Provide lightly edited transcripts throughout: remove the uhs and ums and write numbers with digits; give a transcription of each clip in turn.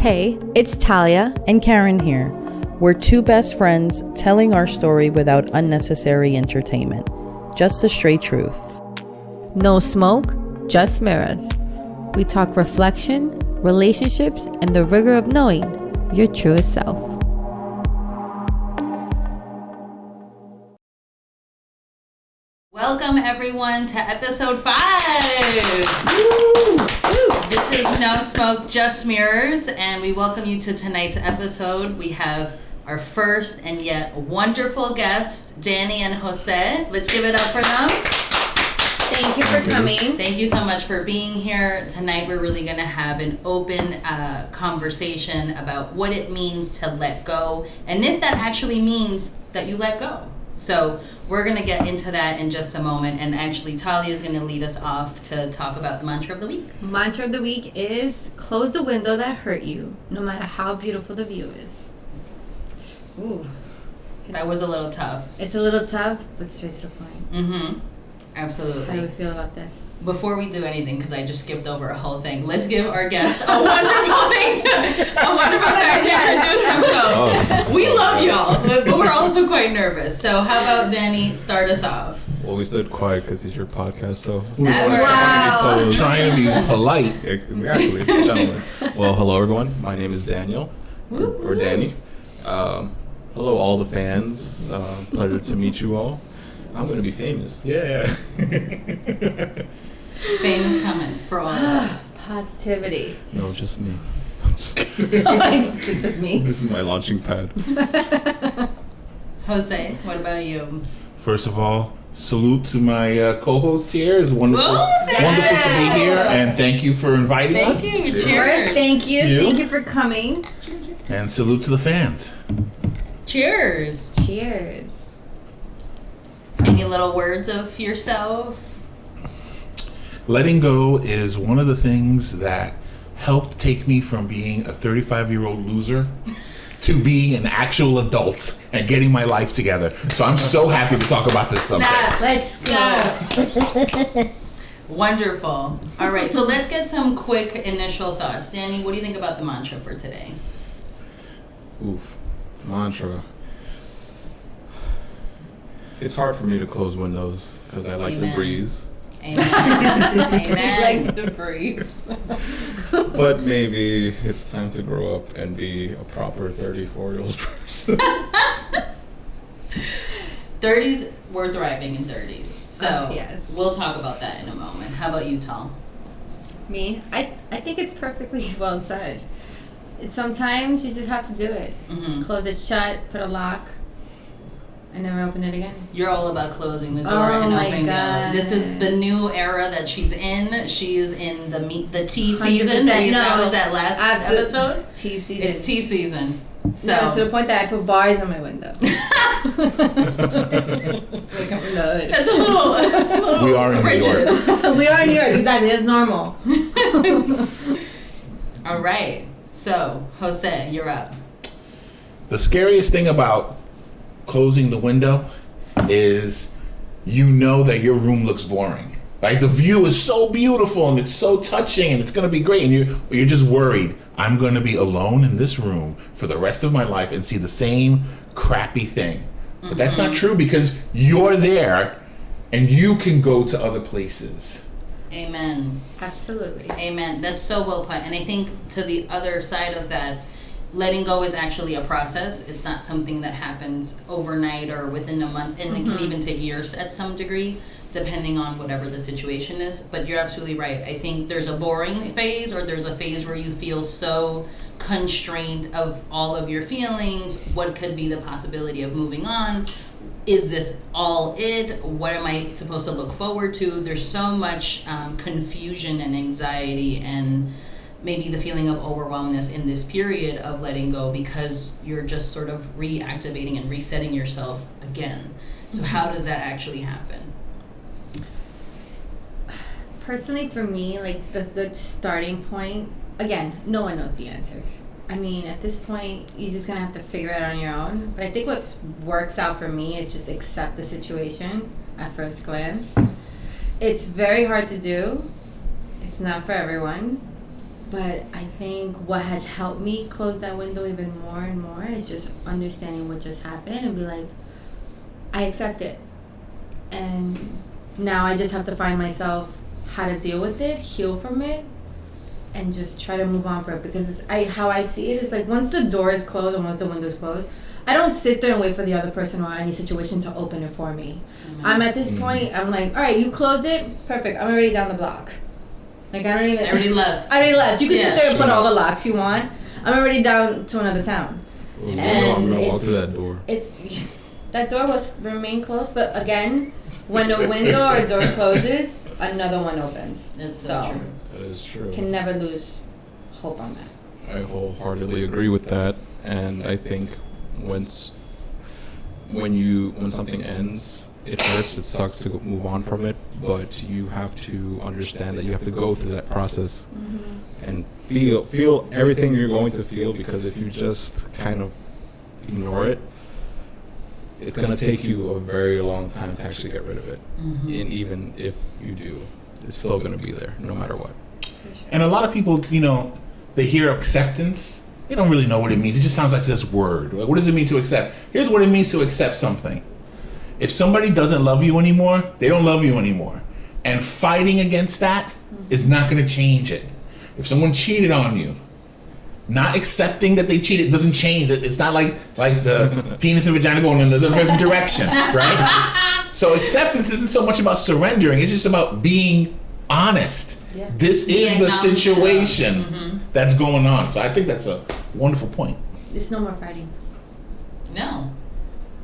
Hey, it's Talia and Karen here. We're two best friends telling our story without unnecessary entertainment. Just the straight truth. No smoke, just mirrors. We talk reflection, relationships, and the rigor of knowing your truest self. Welcome everyone to episode 5. Woo! This is No Smoke, Just Mirrors, and we welcome you to tonight's episode. We have our first and yet wonderful guest, Danny and José. Let's give it up for them. Thank you for coming. Thank you so much for being here. Tonight we're really going to have an open conversation about what it means to let go and if that actually means that you let go. So we're going to get into that in just a moment, and actually Talia is going to lead us off to talk about the mantra of the week. Mantra of the week is close the window that hurt you, no matter how beautiful the view is. Ooh. That was a little tough. It's a little tough, but straight to the point. Mm-hmm. Absolutely. How do you feel about this? Before we do anything, because I just skipped over a whole thing, let's give our guest a wonderful thing to introduce himself. We love y'all, but we're also quite nervous. So how about Danny start us off? Well, we stood quiet because it's your podcast, so... Wow. Trying to be polite. Exactly, gentlemen. Well, hello everyone. My name is Daniel, or Danny. Hello all the fans. Pleasure to meet you all. I'm going to be famous. Yeah. Fame is coming for all of us. Positivity. No, just me. I'm just kidding. It's just me. This is my launching pad. Jose, what about you? First of all, salute to my co-host here. It's wonderful to be here, and thank you for inviting us. Thank you. Cheers. Thank you. You. Thank you for coming. And salute to the fans. Cheers. Cheers. Any little words of yourself? Letting go is one of the things that helped take me from being a 35-year-old loser to being an actual adult and getting my life together. So I'm so happy to talk about this subject. Let's go. Wonderful. All right, so let's get some quick initial thoughts. Danny, what do you think about the mantra for today? Oof. Mantra. It's hard for me to close windows because I like the breeze. Amen. Amen. He likes to breathe. But maybe it's time to grow up and be a proper 34-year-old person. 30s, we're thriving in 30s. So yes. We'll talk about that in a moment. How about you, Tal? Me? I think it's perfectly well said. Sometimes you just have to do it. Mm-hmm. Close it shut, put a lock, and never open it again. You're all about closing the door and opening it. This is the new era that she's in. She is in the tea season. We established that last episode. Tea season. It's tea season. So no, to the point that I put bars on my window. That's a little We are in rigid. New York. We are in New York. Exactly. It's normal. All right. So, Jose, you're up. The scariest thing about closing the window is you know that your room looks boring. Like the view is so beautiful and it's so touching and it's going to be great, and you're just worried, I'm going to be alone in this room for the rest of my life and see the same crappy thing. But that's not true, because you're there and you can go to other places. Amen. Absolutely. Amen. That's so well put. And I think to the other side of that, letting go is actually a process. It's not something that happens overnight or within a month, and it can even take years at some degree, depending on whatever the situation is. But you're absolutely right. I think there's a boring phase, or there's a phase where you feel so constrained of all of your feelings. What could be the possibility of moving on? Is this all it? What am I supposed to look forward to? There's so much confusion and anxiety and maybe the feeling of overwhelmness in this period of letting go, because you're just sort of reactivating and resetting yourself again. So how does that actually happen? Personally, for me, like the starting point, again, no one knows the answers. I mean, at this point, you're just going to have to figure it out on your own. But I think what works out for me is just accept the situation at first glance. It's very hard to do. It's not for everyone. But I think what has helped me close that window even more and more is just understanding what just happened and be like, I accept it. And now I just have to find myself how to deal with it, heal from it, and just try to move on from it. Because how I see it is like once the door is closed and once the window is closed, I don't sit there and wait for the other person or any situation to open it for me. Mm-hmm. I'm at this point, I'm like, all right, you closed it, perfect. I'm already down the block. Like I already left. You can sit there and put all the locks you want. I'm already down to another town. Well, I'm gonna walk through that door. That door was remain closed, but again, when a window or a door closes, another one opens. It's so true. That is true. Can never lose hope on that. I wholeheartedly agree with that, and I think when something ends, it hurts, it sucks to move on from it, but you have to understand that you have to go through that process and feel everything you're going to feel, because if you just kind of ignore it, it's going to take you a very long time to actually get rid of it. And even if you do, it's still going to be there no matter what. And a lot of people, they hear acceptance, they don't really know what it means. It just sounds like this word. What does it mean to accept? Here's what it means to accept something. If somebody doesn't love you anymore, they don't love you anymore. And fighting against that is not going to change it. If someone cheated on you, not accepting that they cheated doesn't change it. It's not like the penis and vagina going in the different direction, right? So acceptance isn't so much about surrendering. It's just about being honest. Yeah. This is the situation that's going on. So I think that's a wonderful point. There's no more fighting. No.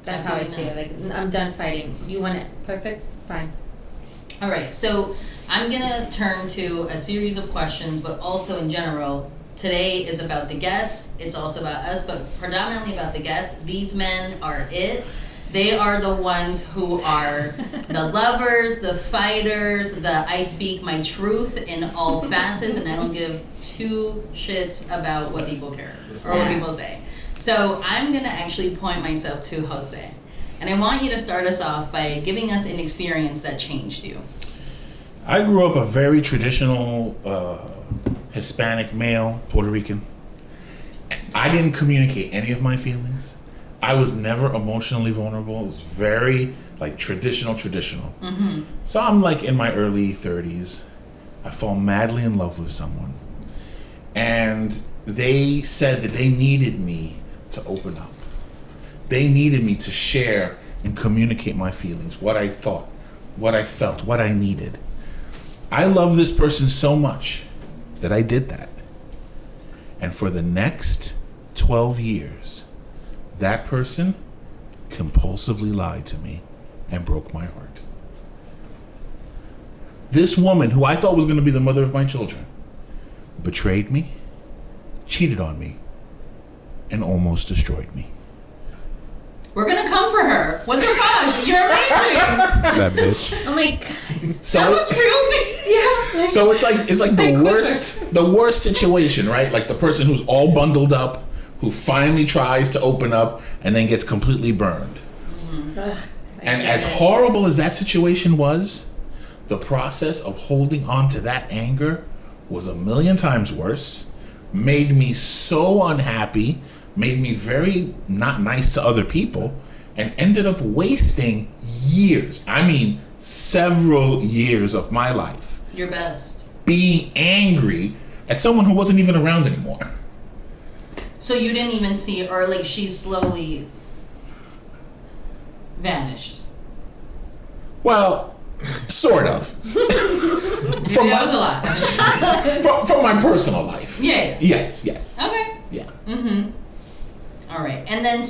That's how I see it. Like, I'm done fighting. You want it perfect? Fine. All right. So I'm going to turn to a series of questions, but also in general. Today is about the guests. It's also about us, but predominantly about the guests. These men are it. They are the ones who are the lovers, the fighters, I speak my truth in all facets, and I don't give two shits about what people care or what people say. So I'm going to actually point myself to Jose. And I want you to start us off by giving us an experience that changed you. I grew up a very traditional Hispanic male, Puerto Rican. I didn't communicate any of my feelings. I was never emotionally vulnerable. It was very traditional. So I'm in my early 30s. I fall madly in love with someone. And they said that they needed me to open up. They needed me to share and communicate my feelings, what I thought, what I felt, what I needed. I love this person so much that I did that. And for the next 12 years, that person compulsively lied to me and broke my heart. This woman, who I thought was going to be the mother of my children, betrayed me, cheated on me, and almost destroyed me. We're going to come for her. What the fuck? You're amazing. That bitch. Oh my God. So that was real. Yeah. So it's like the worst situation, right? Like the person who's all bundled up, who finally tries to open up and then gets completely burned. And as horrible as that situation was, the process of holding on to that anger was a million times worse, made me so unhappy, made me very not nice to other people, and ended up wasting years. I mean, several years of my life. Your best. Being angry at someone who wasn't even around anymore. So you didn't even see, or she slowly vanished? Well, sort of. That was a lot. From my personal life. Yeah. Yes. Okay. Yeah. All right. And then,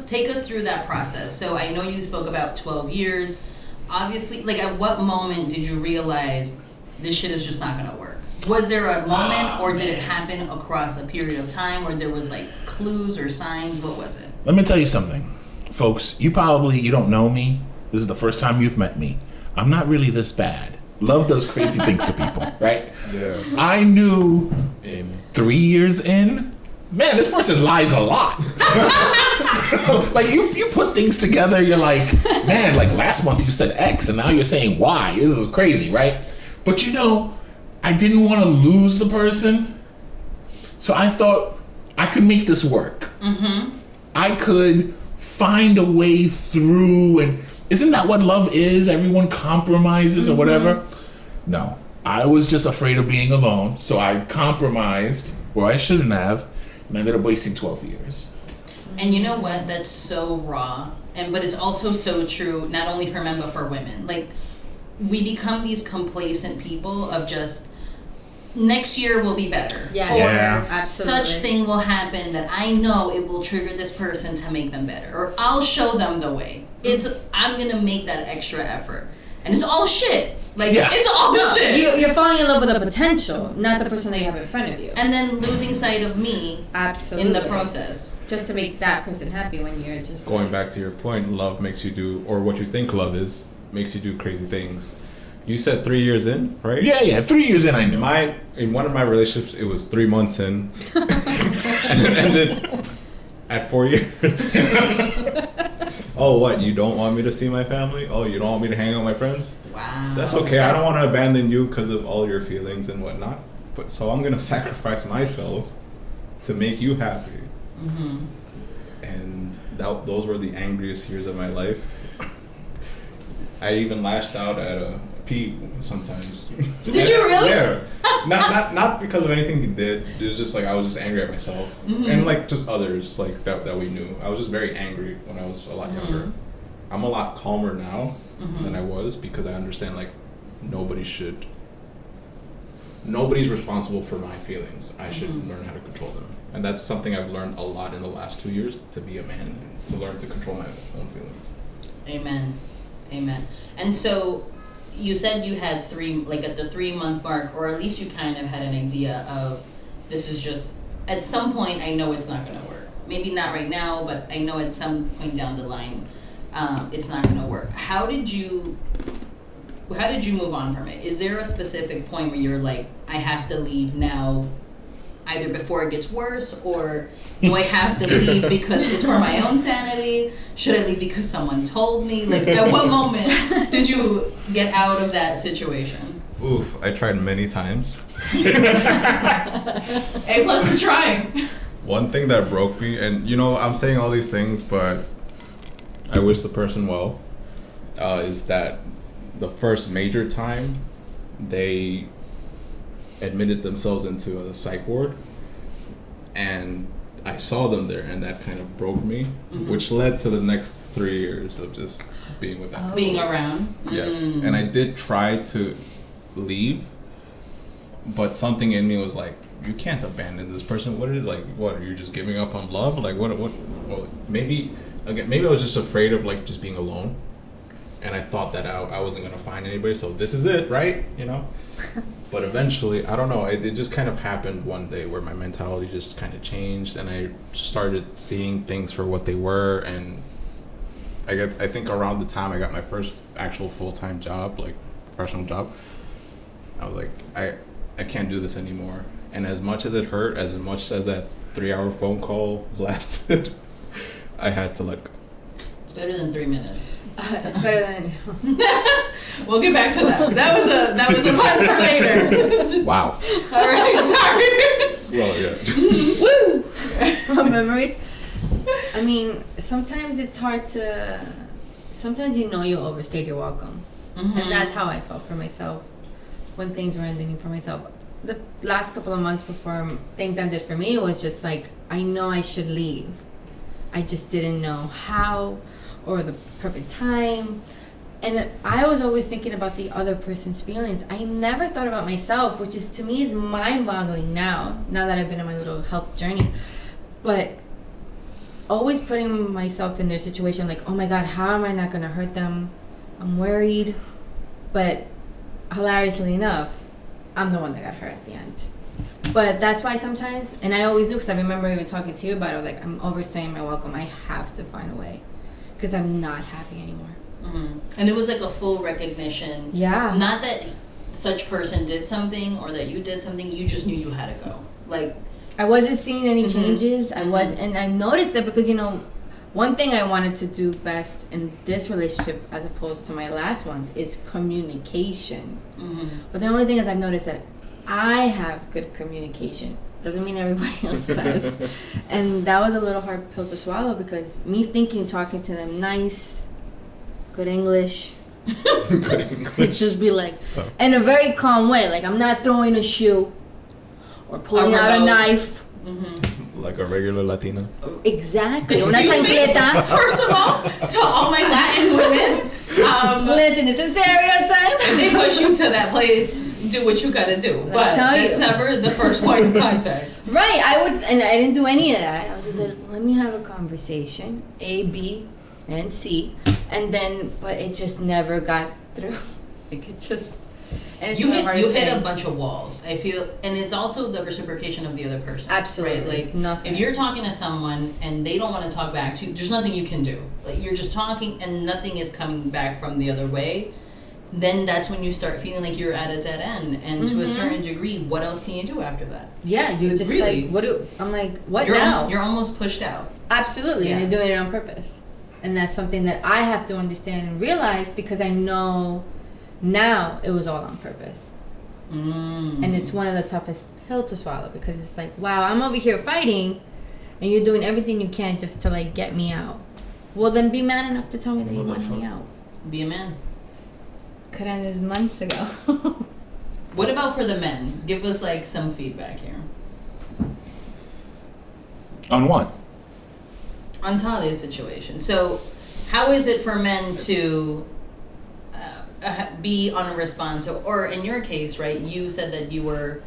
take us through that process. So I know you spoke about 12 years. Obviously, at what moment did you realize this shit is just not going to work? Was there a moment, or did it happen across a period of time where there was clues or signs? What was it? Let me tell you something, folks. You don't know me. This is the first time you've met me. I'm not really this bad. Love does crazy things to people, right? Yeah. I knew 3 years in, man, this person lies a lot. You put things together, you're like, man, last month you said X and now you're saying Y. This is crazy, right? But I didn't want to lose the person, So I thought I could make this work. I could find a way through, and isn't that what love is? Everyone compromises or whatever. No, I was just afraid of being alone, so I compromised where I shouldn't have, and I ended up wasting 12 years. And you know what? That's so raw, but it's also so true, not only for men but for women. Like, we become these complacent people of just, next year will be better. Yeah. Or Absolutely. such thing will happen that I know it will trigger this person to make them better. Or I'll show them the way. I'm going to make that extra effort. And it's all shit. Like, it's all shit. You're falling in love with the potential, not the person that you have in front of you. And then losing sight of me Absolutely. in the process. Just to make that person happy when you're just... Going back to your point, love makes you do, or what you think love is, makes you do crazy things. You said 3 years in, right? Yeah, 3 years in I knew. In one of my relationships, it was 3 months in, and it ended at 4 years. Oh, what? You don't want me to see my family? Oh, you don't want me to hang out with my friends? Wow. That's okay. I don't want to abandon you because of all your feelings and whatnot. But so I'm gonna sacrifice myself to make you happy. And those were the angriest years of my life. I even lashed out at Pete sometimes. Did you really? Yeah. Not because of anything he did. It was just like I was just angry at myself and like just others like that we knew. I was just very angry when I was a lot younger. I'm a lot calmer now than I was because I understand like nobody's responsible for my feelings. I should learn how to control them. And that's something I've learned a lot in the last 2 years, to be a man and to learn to control my own feelings. Amen. And so you said you had at the 3 month mark, or at least you kind of had an idea of, this is just, at some point I know it's not going to work. Maybe not right now, but I know at some point down the line, it's not going to work. How did you move on from it? Is there a specific point where you're like, I have to leave now, either before it gets worse, or do I have to leave because it's for my own sanity? Should I leave because someone told me? Like, at what moment did you get out of that situation? Oof, I tried many times. A+ for trying. One thing that broke me, and I'm saying all these things, but I wish the person well, is that the first major time they admitted themselves into a psych ward, and I saw them there, and that kind of broke me, which led to the next 3 years of just being with that person. Being around. Yes, and I did try to leave, but something in me was like, you can't abandon this person. What are you just giving up on love? Like what well, maybe I was just afraid of like just being alone, and I thought that I wasn't gonna find anybody, so this is it, right? But eventually, I don't know, it just kind of happened one day where my mentality just kind of changed, and I started seeing things for what they were. And I think around the time I got my first actual full-time job, like professional job, I was like, I can't do this anymore. And as much as it hurt, as much as that 3-hour phone call lasted, I had to let go. It's better than 3 minutes. It's better than... We'll get back to that. That was a pun for later. Wow. All right, sorry. Well, yeah. Woo! Memories. I mean, sometimes it's hard to... Sometimes you overstayed your welcome. And that's how I felt for myself when things were ending for myself. The last couple of months before things ended for me, it was just like, I know I should leave. I just didn't know how or the perfect time. And I was always thinking about the other person's feelings. I never thought about myself, which is, to me, is mind-boggling now that I've been on my little health journey. But always putting myself in their situation, like, oh my God, how am I not gonna hurt them? I'm worried. But hilariously enough, I'm the one that got hurt at the end. But that's why sometimes, and I always do, because I remember even talking to you about it, I was like, I'm overstaying my welcome. I have to find a way, because I'm not happy anymore. And it was like a full recognition. Yeah. Not that such person did something or that you did something, you just knew you had to go. Like, I wasn't seeing any changes. And I noticed that because, one thing I wanted to do best in this relationship as opposed to my last ones is communication. But the only thing is I've noticed that I have good communication, Doesn't mean everybody else does. And that was a little hard pill to swallow because me thinking, talking to them nice, good English. Good English. Just be like, So. in a very calm way. Like, I'm not throwing a shoe or pulling out a knife. Like a regular Latina. Exactly. Excuse Una me? chancleta. First of all, to all my Latin women, Listen, it's a stereotype. if they push you to that place, do what you gotta do. But tell that's you. never the first point of contact. Right, and I didn't do any of that. I was just like, let me have a conversation, A, B, and C, and then, but it just never got through. Like, it just, and it's You the hit hardest a thing. bunch of walls. I feel, and it's also the reciprocation of the other person. Absolutely. Right? Like, Nothing. if you're talking to someone and they don't want to talk back to you, there's nothing you can do. Like, you're just talking and nothing is coming back from the other way. Then that's when you start feeling like you're at a dead end. And to a certain degree, what else can you do after that? Yeah, you're just Really? like, I'm like, what You're now? you're almost pushed out. Absolutely, Yeah. and you're doing it on purpose. And that's something that I have to understand and realize because I know now it was all on purpose. And it's one of the toughest pill to swallow because it's like, wow, I'm over here fighting and you're doing everything you can just to like get me out. Well, then be man enough to tell me that you want me out. Be a man. Could end this months ago. What about for the men? Give us like some feedback here. On what? On Talia's situation. So, how is it for men to be unresponsive? Or in your case, right, you said that you were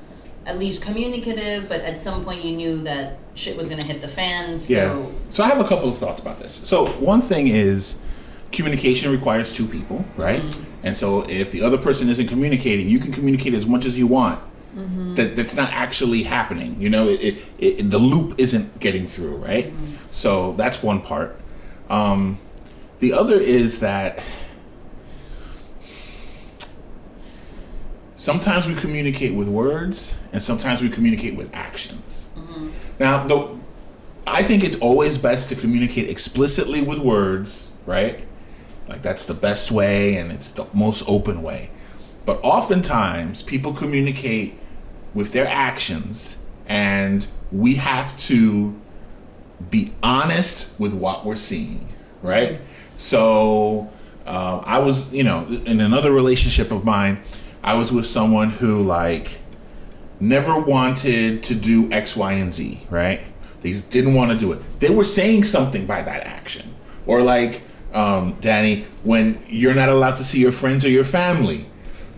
at least communicative, but at some point you knew that shit was going to hit the fan. So, Yeah. So I have a couple of thoughts about this. So one thing is communication requires two people, right? And so if the other person isn't communicating, you can communicate as much as you want. That's not actually happening. You know, the loop isn't getting through, right? So that's one part. The other is that sometimes we communicate with words and sometimes we communicate with actions. Now, I think it's always best to communicate explicitly with words, right? Like that's the best way and it's the most open way. But oftentimes people communicate with their actions and we have to be honest with what we're seeing, right? So I was, in another relationship of mine, I was with someone who like never wanted to do X, Y, and Z, right? They just didn't want to do it. They were saying something by that action. Or like, Danny, when you're not allowed to see your friends or your family,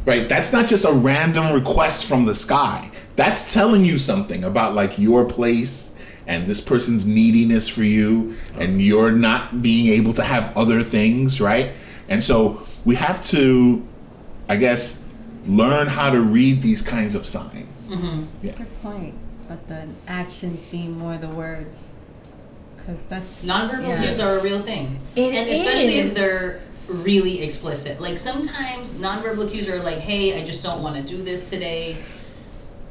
right? That's not just a random request from the sky. That's telling you something about like your place and this person's neediness for you and you're not being able to have other things, right? And so we have to, I guess, learn how to read these kinds of signs. Yeah. Good point. But the actions being more the words. Because that's... nonverbal cues are a real thing. It and especially is. if they're really explicit. Like sometimes nonverbal cues are like, hey, I just don't want to do this today.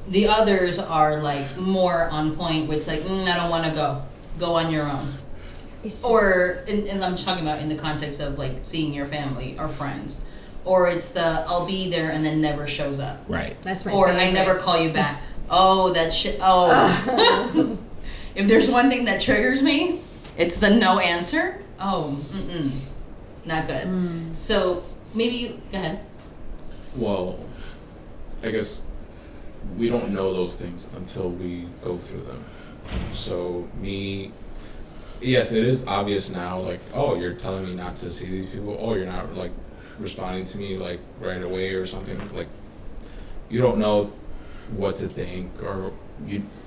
The others are like more on point, which like, I don't want to go. Go on your own. Or, and I'm just talking about in the context of like seeing your family or friends. Or it's the, I'll be there and then never shows up. Right. That's my Or favorite. I never call you back. Oh, that shit. Oh. If there's one thing that triggers me, it's the no answer. Oh, not good. So maybe, go ahead. Well, I guess we don't know those things until we go through them. So yes, it is obvious now, like, oh, you're telling me not to see these people. Oh, you're not, like, responding to me, like, right away or something. Like, you don't know what to think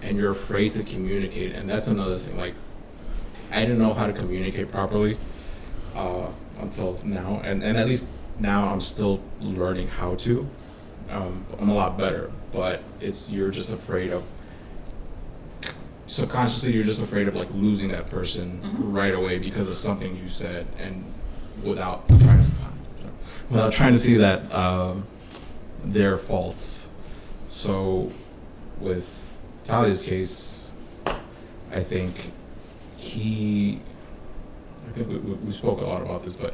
and you're afraid to communicate. And that's another thing. Like, I didn't know how to communicate properly until now. And at least now I'm still learning how to. I'm a lot better, but you're just afraid of, subconsciously you're just afraid of like losing that person right away because of something you said, and without trying to see that their faults. So with Talia's case, I think we spoke a lot about this, but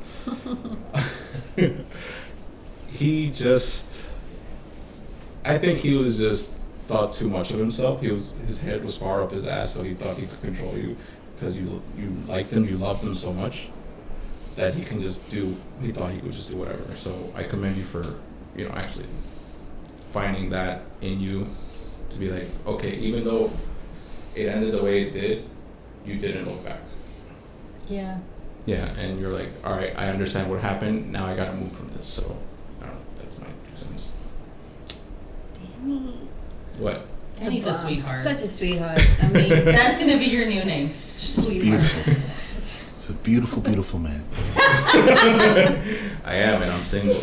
I think he was just thought too much of himself. His head was far up his ass, so he thought he could control you because you liked him, you loved him so much that he can just do. He thought he could just do whatever. So I commend you for actually finding that in you to be like, okay, even though it ended the way it did, you didn't look back. Yeah. Yeah, and you're like, all right, I understand what happened. Now I gotta move from this. So I don't know. That's my 2 cents. Danny. What? Danny's a sweetheart. Such a sweetheart. I mean, That's gonna be your new name. It's just sweetheart. Beautiful. It's a beautiful, beautiful man. I am, and I'm single.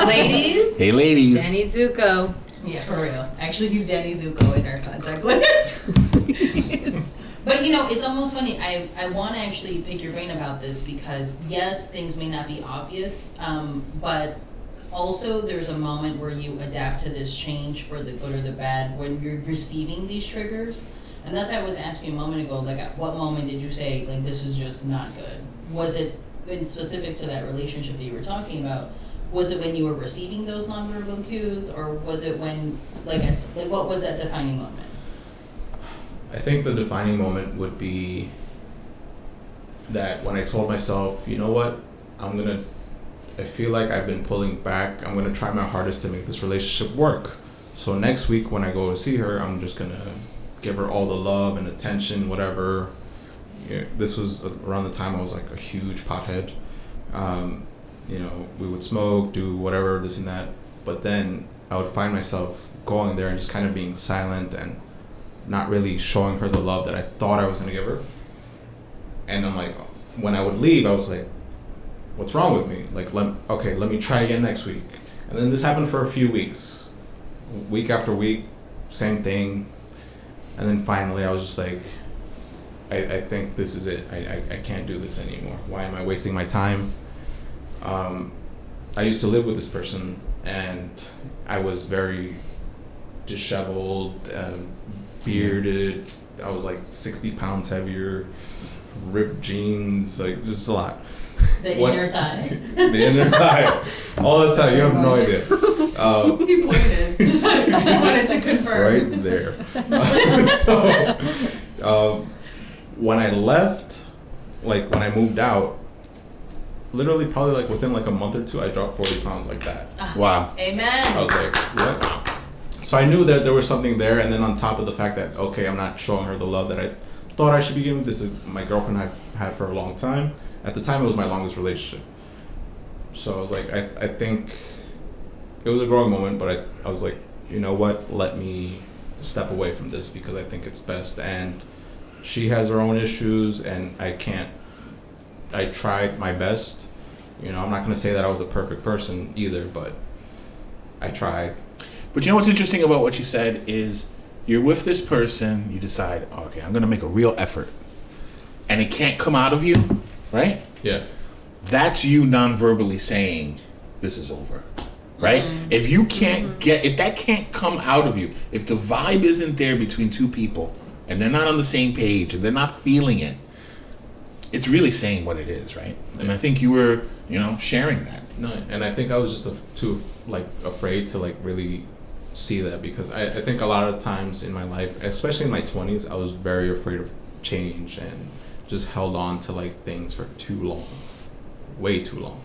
Ladies. Hey, ladies. Danny Zuko. Yeah, for real. Actually, he's Danny Zuko in our contact list. But it's almost funny. I want to actually pick your brain about this because yes, things may not be obvious, but also there's a moment where you adapt to this change for the good or the bad when you're receiving these triggers. And that's why I was asking you a moment ago, like at what moment did you say, like, this is just not good? Was it specific to that relationship that you were talking about? Was it when you were receiving those nonverbal cues, or was it when, what was that defining moment? I think the defining moment would be that when I told myself, you know what, I feel like I've been pulling back. I'm gonna try my hardest to make this relationship work. So next week when I go to see her, I'm just gonna give her all the love and attention, whatever. This was around the time I was like a huge pothead. We would smoke, do whatever, this and that. But then I would find myself going there and just kind of being silent and not really showing her the love that I thought I was going to give her. And I'm like, when I would leave, I was like, what's wrong with me? Like, let me try again next week. And then this happened for a few weeks. Week after week, same thing. And then finally I was just like, I think this is it. I can't do this anymore. Why am I wasting my time? I used to live with this person, and I was very disheveled, bearded. I was like 60 pounds heavier, ripped jeans, like just a lot. The inner thigh. The inner thigh. All the time. You have no idea. He pointed. I just wanted to confirm. Right there. When I left, like when I moved out, literally probably like within like a month or two, I dropped 40 pounds like that. Wow. Amen. I was like, what? So I knew that there was something there, and then on top of the fact that, okay, I'm not showing her the love that I thought I should be giving. This is my girlfriend I've had for a long time. At the time, it was my longest relationship. So I was like, I think it was a growing moment, but I was like, you know what? Let me step away from this because I think it's best. And she has her own issues, and I tried my best. I'm not going to say that I was a perfect person either, but I tried. But you know what's interesting about what you said is you're with this person, you decide, okay, I'm going to make a real effort. And it can't come out of you, right? Yeah. That's you non-verbally saying, this is over, right? Mm-hmm. If you can't if that can't come out of you, if the vibe isn't there between two people, and they're not on the same page, and they're not feeling it, it's really saying what it is, right? And I think you were, sharing that. No, and I think I was just too afraid to really see that, because I think a lot of times in my life, especially in my 20s, I was very afraid of change and just held on to things for too long, way too long.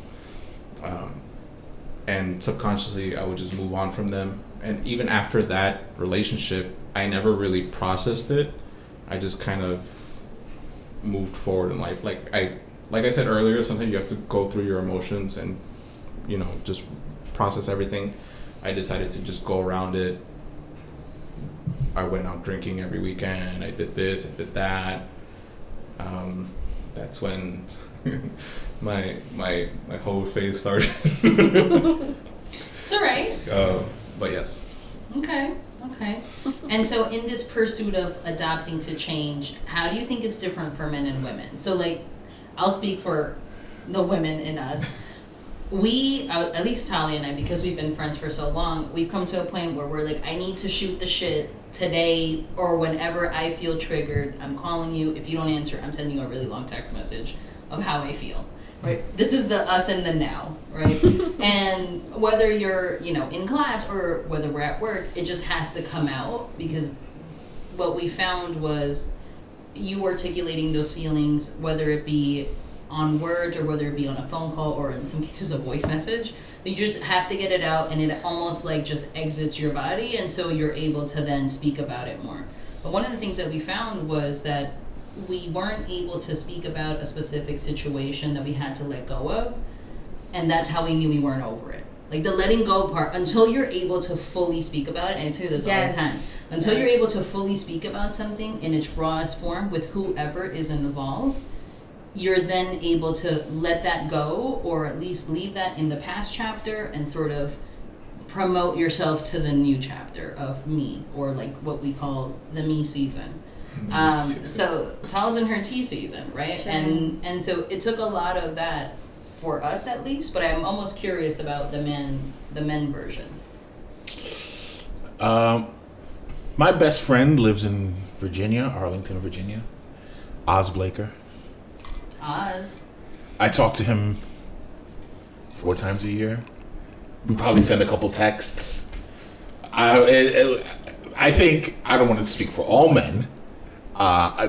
And subconsciously I would just move on from them. And even after that relationship, I never really processed it. I just kind of moved forward in life. Like I said earlier, sometimes you have to go through your emotions and, just process everything. I decided to just go around it. I went out drinking every weekend. I did this, I did that. That's when my whole phase started. It's all right. But yes. Okay. And so in this pursuit of adapting to change, how do you think it's different for men and women? So I'll speak for the women in us. We, at least Talia and I, because we've been friends for so long, we've come to a point where we're like, I need to shoot the shit today or whenever I feel triggered. I'm calling you. If you don't answer, I'm sending you a really long text message of how I feel. right? This is the us and the now, right? And whether you're, in class or whether we're at work, it just has to come out, because what we found was you articulating those feelings, whether it be on words or whether it be on a phone call or in some cases a voice message, you just have to get it out, and it almost like just exits your body, and so you're able to then speak about it more. But one of the things that we found was that we weren't able to speak about a specific situation that we had to let go of, and that's how we knew we weren't over it. Like the letting go part, until you're able to fully speak about it, and I tell you this all the time, until you're able to fully speak about something in its rawest form with whoever is involved, you're then able to let that go, or at least leave that in the past chapter and sort of promote yourself to the new chapter of me, or like what we call the me season. So Tal's in her tea season, right? Sure. And so it took a lot of that for us, at least, but I'm almost curious about the men version. My best friend lives in Virginia, Arlington, Virginia. Oz Blaker. Oz. I talk to him 4 times a year. We probably send a couple texts. I think, I don't want to speak for all men.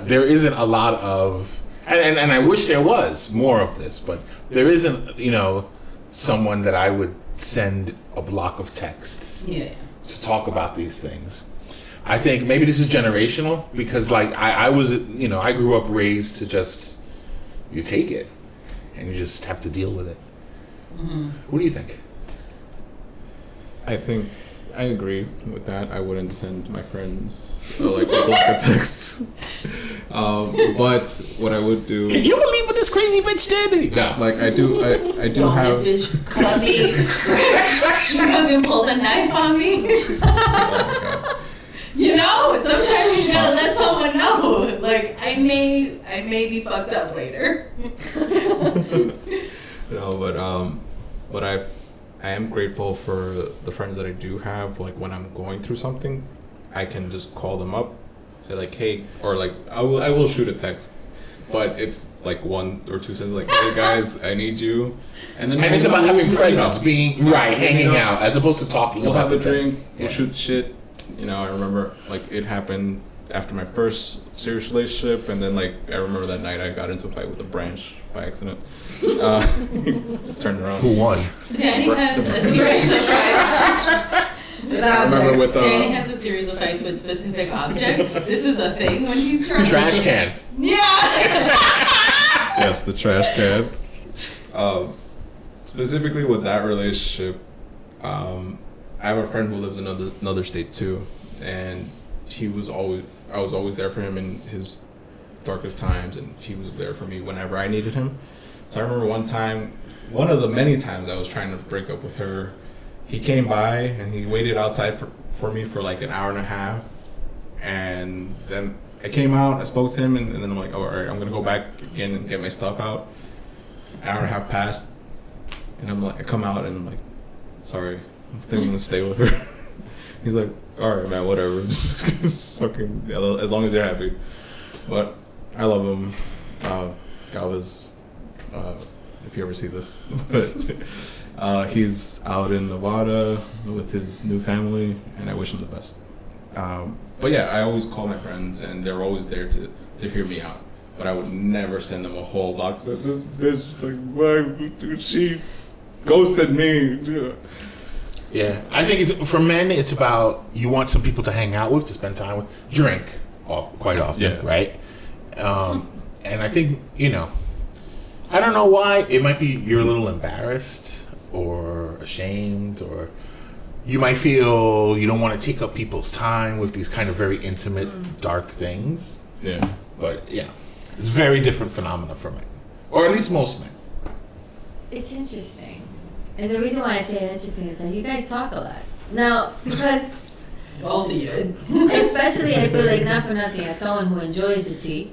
There isn't a lot of, and I wish there was more of this, but there isn't, someone that I would send a block of texts to talk about these things. I think maybe this is generational, because like I was, I grew up raised to just, you take it and you just have to deal with it. Mm-hmm. What do you think? I think I agree with that. I wouldn't send my friends like a block of texts. But what I would do. Can you believe what this crazy bitch did? No. Like I do have. This bitch cut me. She fucking pulled a knife on me. Oh my God. Sometimes you just gotta let someone know. Like I may be fucked up later. But I am grateful for the friends that I do have. Like when I'm going through something, I can just call them up, say like, hey, or like I will shoot a text, but it's like 1 or 2 sentences, like, hey guys, I need you, and it's about having presence, being right, hanging out, as opposed to talking we'll about have a drink, thing. we'll shoot shit. I remember like it happened after my first serious relationship, and then like I remember that night I got into a fight with a branch by accident. Just turned around. Who won? Danny has a series of fights. Danny has a series of fights with specific objects. This is a thing when he's trying. Trash can. Yeah. Yes, the trash can. Specifically with that relationship, I have a friend who lives in another state too, and I was always there for him in his darkest times, and he was there for me whenever I needed him. So I remember one of the many times I was trying to break up with her, he came by and he waited outside for me for like an hour and a half, and then I came out, I spoke to him, and then I'm like, all right, I'm gonna go back again and get my stuff out. An hour and a half passed, and I come out and I'm like, sorry, I think I'm gonna stay with her. He's like, all right, man, whatever. Just fucking, as long as you're happy. But I love him. Galvez, if you ever see this. But he's out in Nevada with his new family, and I wish him the best. But yeah, I always call my friends, and they're always there to hear me out. But I would never send them a whole box of this bitch. Like, why she ghosted me? Yeah, I think for men, it's about you want some people to hang out with, to spend time with, drink quite often, right? And I think, I don't know why. It might be you're a little embarrassed or ashamed, or you might feel you don't want to take up people's time with these kind of very intimate, dark things. Yeah. But, yeah, it's very different phenomena for men, or at least most men. It's interesting. And the reason why I say it's interesting is that you guys talk a lot. Now, because... Both of you. Especially, I feel like, not for nothing, as someone who enjoys the tea,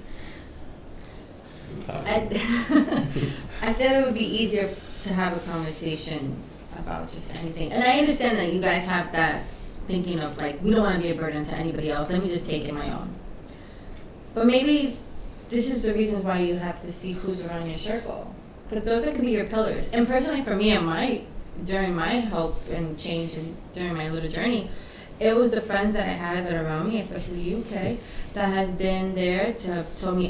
I thought it would be easier to have a conversation about just anything. And I understand that you guys have that thinking of, like, we don't want to be a burden to anybody else. Let me just take it my own. But maybe this is the reason why you have to see who's around your circle. because those could be your pillars. And personally, for me, during my help and change and during my little journey, it was the friends that I had that are around me, especially you, Kay, that has been there to have told me,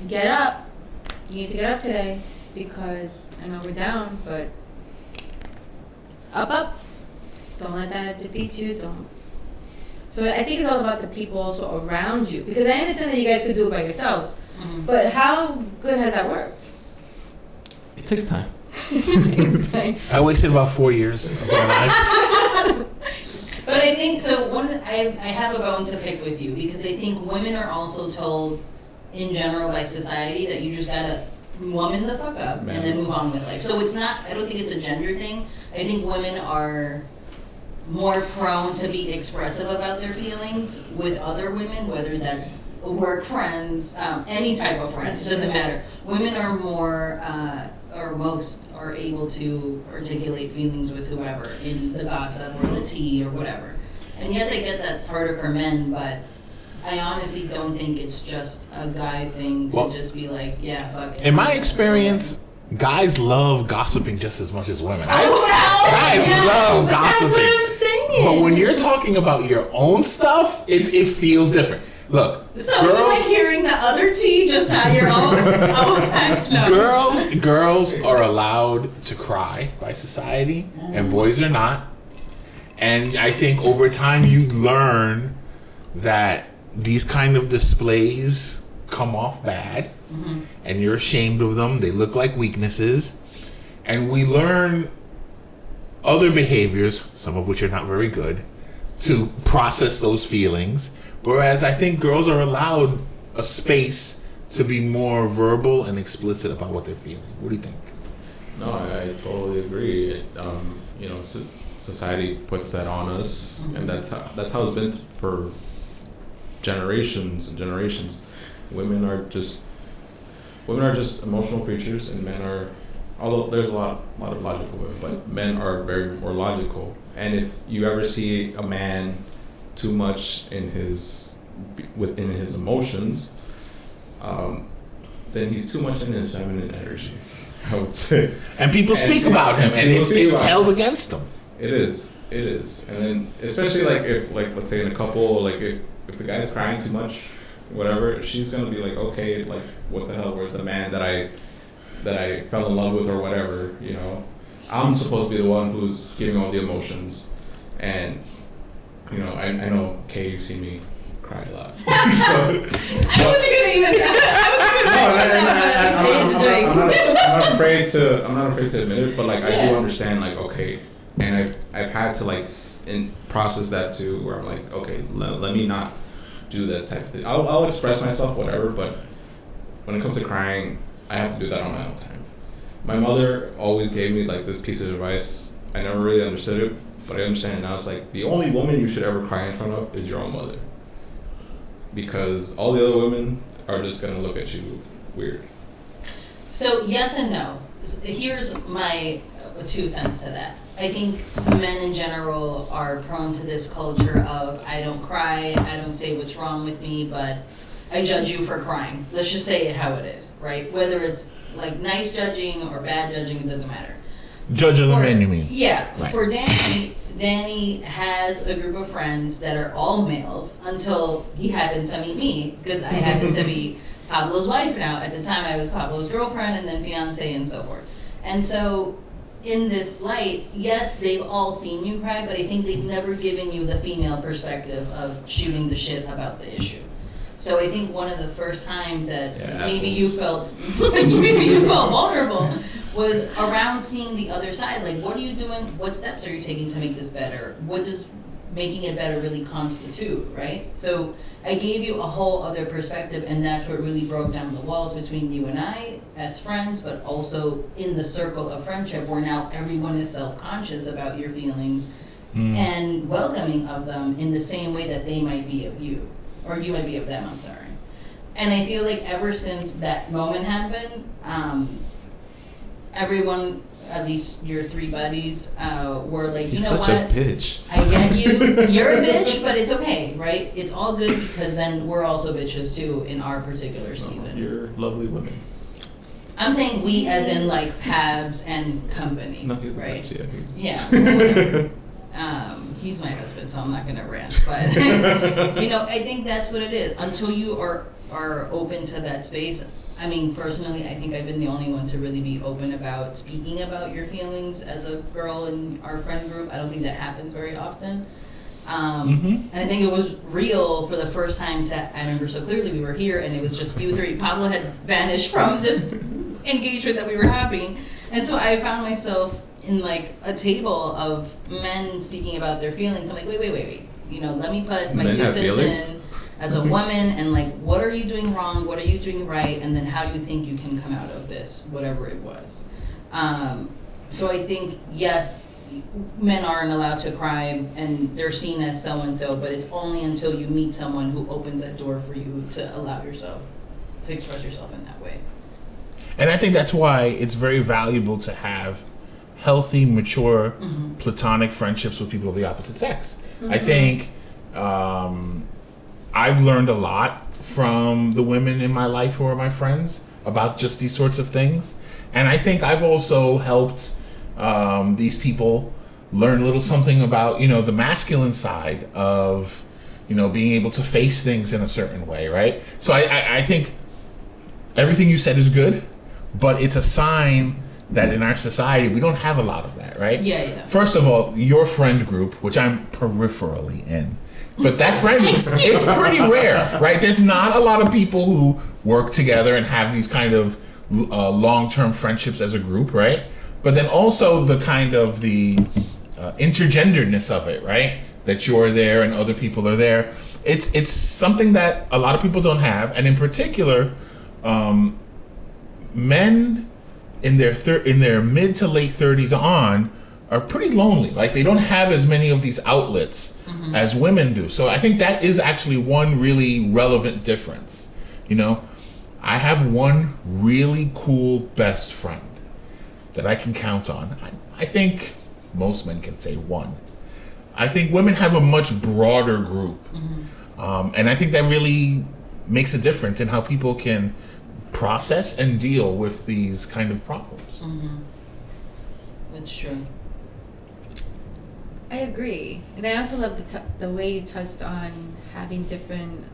get up. You need to get up today because I know we're down, but up. Don't let that defeat you. Don't. So I think it's all about the people also around you, because I understand that you guys could do it by yourselves, but how good has that worked? It takes time. I wasted about 4 years of my life. But I think so. I have a bone to pick with you, because I think women are also told, in general, by society that you just gotta woman the fuck up and then move on with life. So it's not. I don't think it's a gender thing. I think women are more prone to be expressive about their feelings with other women, whether that's work friends, any type of friends. It doesn't matter. Women are more. Or most are able to articulate feelings with whoever in the gossip or the tea or whatever. And yes, I get that's harder for men, but I honestly don't think it's just a guy thing to just be like, yeah, fuck it. In my experience, guys love gossiping just as much as women. Guys love gossiping. That's what I'm saying. But when you're talking about your own stuff, it feels different. Look, so girls, you like hearing the other tea, just not your own. Oh heck no. Girls are allowed to cry by society, and boys are not. And I think over time you learn that these kind of displays come off bad, and you're ashamed of them. They look like weaknesses, and we learn other behaviors, some of which are not very good, to process those feelings. Whereas I think girls are allowed a space to be more verbal and explicit about what they're feeling. What do you think? No, I totally agree. Society puts that on us, and that's how it's been for generations and generations. Women are just emotional creatures, and men are. Although there's a lot of logical women, but men are very more logical. And if you ever see a man too much within his emotions, then he's too much in his feminine energy, I would say. And people speak about him, and it's held against them. It is, and then especially if let's say in a couple, like if the guy's crying too much, whatever, she's gonna be like, okay, like what the hell? Where's the man that I fell in love with or whatever? I'm supposed to be the one who's giving all the emotions, and. I know, Kay, you've seen me cry a lot. I wasn't gonna even. I'm not afraid to admit it, but I do understand. Okay, and I've had to process that too, where I'm like, okay, let me not do that type of thing. I'll express myself, whatever, but when it comes to crying, I have to do that on my own time. My mother always gave me this piece of advice. I never really understood it. But I understand now. It's the only woman you should ever cry in front of is your own mother, because all the other women are just gonna look at you weird. So yes and no. Here's my 2 cents to that. I think men in general are prone to this culture of I don't cry, I don't say what's wrong with me, but I judge you for crying. Let's just say it how it is, right? Whether it's nice judging or bad judging, it doesn't matter. Judging the men, you mean? Yeah. Right. For Danny has a group of friends that are all males until he happened to meet me, because I happen to be Pablo's wife now. At the time, I was Pablo's girlfriend and then fiance and so forth. And so, in this light, yes, they've all seen you cry, but I think they've never given you the female perspective of shooting the shit about the issue. So I think one of the first times that maybe you felt vulnerable was around seeing the other side. What are you doing? What steps are you taking to make this better? What does making it better really constitute, right? So I gave you a whole other perspective, and that's what really broke down the walls between you and I as friends, but also in the circle of friendship where now everyone is self-conscious about your feelings and welcoming of them in the same way that they might be of you, or you might be of them, I'm sorry. And I feel ever since that moment happened, everyone, at least your 3 buddies, were He's you know what? Such a bitch. I get you. You're a bitch, but it's okay, right? It's all good because then we're also bitches too in our particular season. You're lovely women. I'm saying we as in like Pabs and company, No, he's right? not, Yeah. Whatever. He's my husband, so I'm not gonna rant. But I think that's what it is. Until you are open to that space. I mean, personally, I think I've been the only one to really be open about speaking about your feelings as a girl in our friend group. I don't think that happens very often. And I think it was real for the first time I remember so clearly we were here and it was just you three. Pablo had vanished from this engagement that we were having. And so I found myself in like a table of men speaking about their feelings. I'm like, wait. Let me put my Men 2 have cents feelings? in as a woman and like, what are you doing wrong? What are you doing right? And then how do you think you can come out of this, whatever it was. So I think, yes, men aren't allowed to cry and they're seen as so-and-so, but it's only until you meet someone who opens that door for you to allow yourself to express yourself in that way. And I think that's why it's very valuable to have healthy, mature, platonic friendships with people of the opposite sex. I think I've learned a lot from the women in my life who are my friends about just these sorts of things. And I think I've also helped these people learn a little something about, the masculine side of, being able to face things in a certain way, right? So I think everything you said is good, but it's a sign that in our society, we don't have a lot of that, right? Yeah. First of all, your friend group, which I'm peripherally in, but that friend group, it's pretty rare, right? There's not a lot of people who work together and have these kind of long-term friendships as a group, right? But then also the kind of the intergenderedness of it, right? That you're there and other people are there. It's something that a lot of people don't have, and in particular, men in their mid to late 30s on are pretty lonely. Like they don't have as many of these outlets as women do. So I think that is actually one really relevant difference. I have one really cool best friend that I can count on. I think most men can say one. I think women have a much broader group. And I think that really makes a difference in how people can process and deal with these kind of problems. That's true. I agree, and I also love the way you touched on having different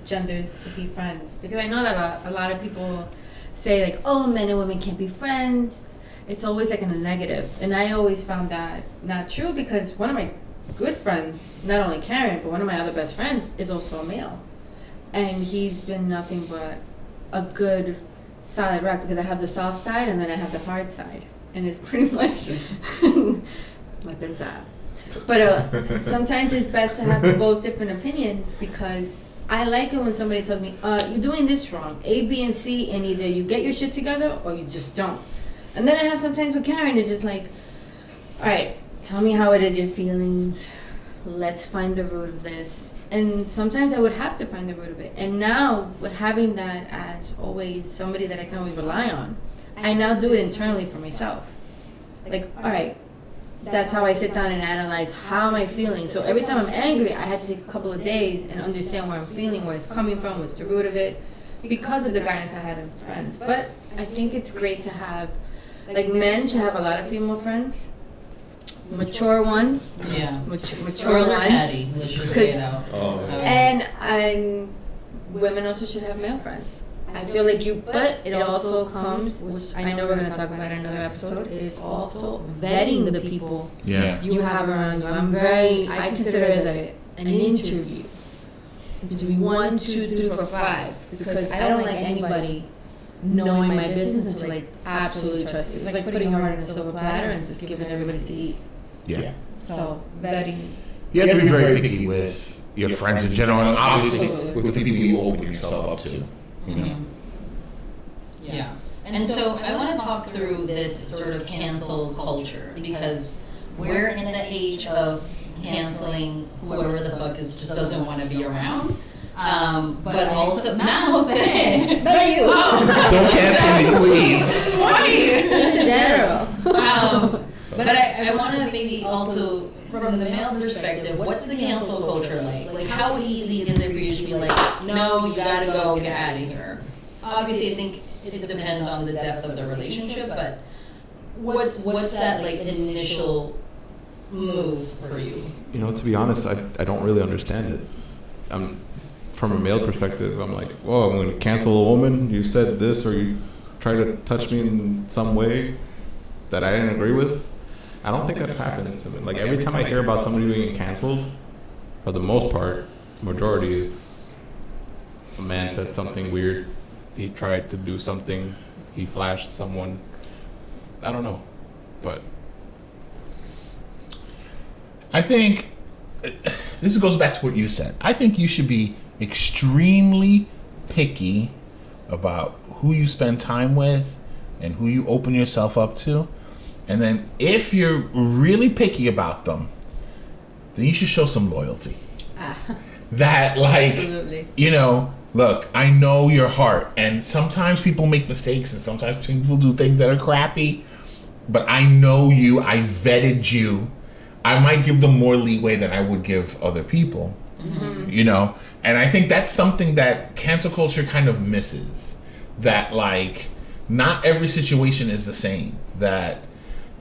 genders to be friends, because I know that a lot of people say oh, men and women can't be friends. It's always in a negative, and I always found that not true, because one of my good friends, not only Karen, but one of my other best friends is also a male, and he's been nothing but a good solid rock, because I have the soft side and then I have the hard side, and it's pretty much my pensada. But sometimes it's best to have both different opinions, because I like it when somebody tells me, you're doing this wrong, A, B, and C, and either you get your shit together or you just don't. And then I have sometimes with Karen, it's just all right, tell me how it is, your feelings, let's find the root of this. And sometimes I would have to find the root of it. And now, with having that as always somebody that I can always rely on, I now do it internally for myself. All right, that's how I sit down and analyze how am I feeling. So every time I'm angry, I had to take a couple of days and understand where I'm feeling, where it's coming from, what's the root of it, because of the guidance I had as friends. But I think it's great to have, men should have a lot of female friends. Mature ones. Yeah. Mature Girls ones. are catty. Let's just say it out. And women also should have male friends. I feel but it also comes, which I know we're going to talk about in another episode, is also vetting the people you have around you. I consider it as an interview. Interview 1, 2, 3, 4, 5, because I don't like anybody knowing my business until I absolutely trust you. It's like putting your heart in a silver platter and just giving everybody to eat. Yeah. So vetting. You have to be very picky with your friends in general, and obviously with the people you open yourself up to. Yeah. And so I want to talk through this sort of cancel culture, because we're in the age of canceling whoever the fuck just doesn't want to be around. But also, not Jose. Not you. Don't cancel me, please. Why? In general. But I want to maybe also, from the male perspective, what's the cancel culture like? How easy is it for you to be no, you gotta go, get out of here? Obviously, I think it depends on the depth of the relationship, but what's that like initial move for you? You know, to be honest, I don't really understand it. From a male perspective, I'm like, whoa, I'm going to cancel a woman. You said this, or you try to touch me in some way that I didn't agree with. I don't think that happens to me. Like, every time I hear about somebody being canceled, for the most part, majority, it's a man said something weird. He tried to do something. He flashed someone. I don't know, but I think this goes back to what you said. I think you should be extremely picky about who you spend time with and who you open yourself up to. And then if you're really picky about them, then you should show some loyalty. That, like, absolutely. You know, look, I know your heart, and sometimes people make mistakes and sometimes people do things that are crappy, but I know you, I vetted you. I might give them more leeway than I would give other people, you know? And I think that's something that cancel culture kind of misses. That, like, not every situation is the same. That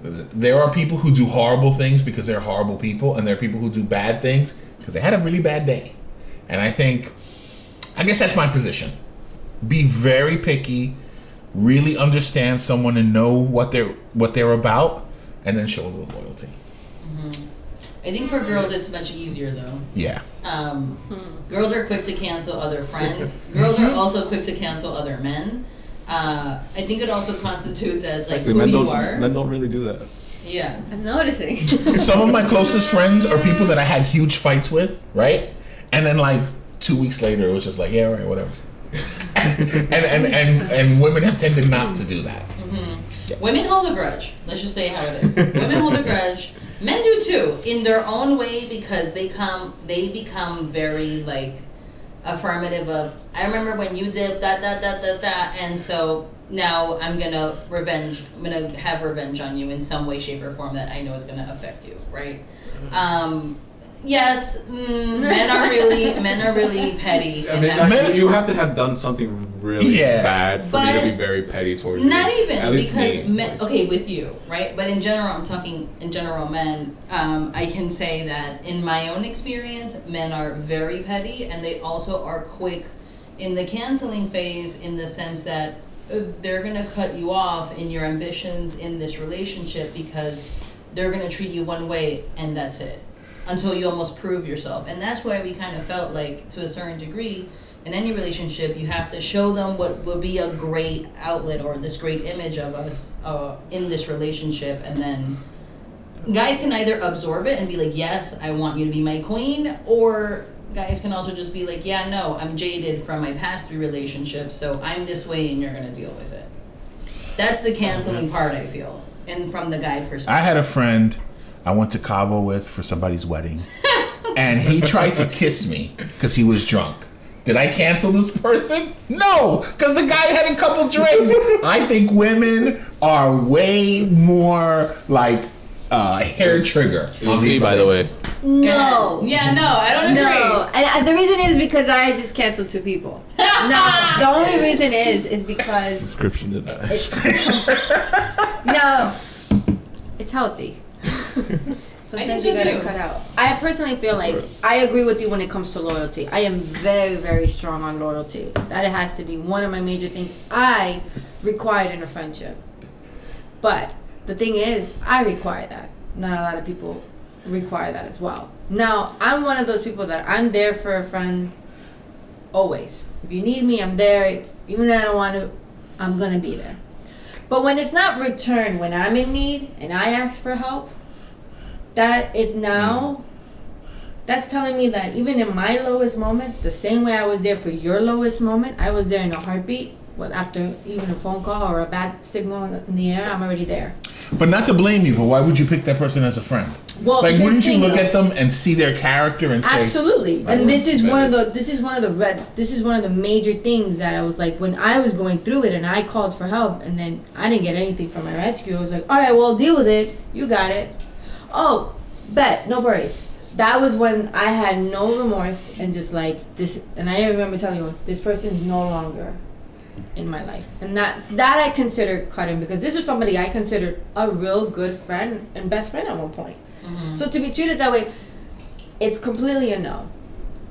there are people who do horrible things because they're horrible people, and there are people who do bad things because they had a really bad day. And I guess that's my position. Be very picky, really understand someone and know what they're about, and then show a little loyalty. I think for girls it's much easier though. Yeah. Girls are quick to cancel other friends. Girls are also quick to cancel other men. I think it also constitutes as like who you are. Men don't really do that. Yeah. I'm noticing. Some of my closest friends are people that I had huge fights with, right? And then like 2 weeks later it was just like, yeah, right, whatever. and women have tended not to do that. Yeah. Women hold a grudge. Let's just say how it is. Women hold a grudge. Men do too, in their own way, because they become very like affirmative of, I remember when you did that, and so now I'm gonna have revenge on you in some way, shape, or form that I know is gonna affect you, right? Yes, men are really petty. I mean, you have to have done something really bad for me to be very petty towards you. Not even because men. Okay, with you, right? But in general, I'm talking in general men. I can say that in my own experience, men are very petty, and they also are quick in the canceling phase, in the sense that they're gonna cut you off in your ambitions in this relationship because they're gonna treat you one way, and that's it. Until you almost prove yourself. And that's why we kind of felt like, to a certain degree, in any relationship, you have to show them what will be a great outlet or this great image of us in this relationship. And then guys can either absorb it and be like, yes, I want you to be my queen. Or guys can also just be like, yeah, no, I'm jaded from my past 3 relationships, so I'm this way and you're going to deal with it. That's the canceling part, I feel. And from the guy perspective. I had a friend I went to Cabo with for somebody's wedding, and he tried to kiss me because he was drunk. Did I cancel this person? No, because the guy had a couple drinks. I think women are way more like hair trigger. It was me, by the way. No. Yeah, no, I don't agree. No, and the reason is because I just canceled 2 people. No, the only reason is because subscription to that. It's healthy. Sometimes so you gotta too. cut out. I personally feel like I agree with you when it comes to loyalty. I am very, very strong on loyalty. That it has to be one of my major things I required in a friendship. But the thing is, I require that. Not a lot of people require that as well. Now, I'm one of those people that I'm there for a friend always. If you need me, I'm there. Even if I don't want to, I'm gonna be there. But when it's not returned, when I'm in need and I ask for help, that is now, that's telling me that even in my lowest moment, the same way I was there for your lowest moment, I was there in a heartbeat. Well, after even a phone call or a bad signal in the air, I'm already there. But not to blame you, but why would you pick that person as a friend? Well, like, wouldn't you look at them and see their character and say, absolutely. And this is one of the major things that I was like, when I was going through it and I called for help and then I didn't get anything from my rescue, I was like, all right, well, deal with it. You got it. Oh, bet, no worries. That was when I had no remorse and just like this, and I remember telling you, this person is no longer in my life, and that I consider cutting, because this was somebody I considered a real good friend and best friend at one point. So to be treated that way, it's completely a no.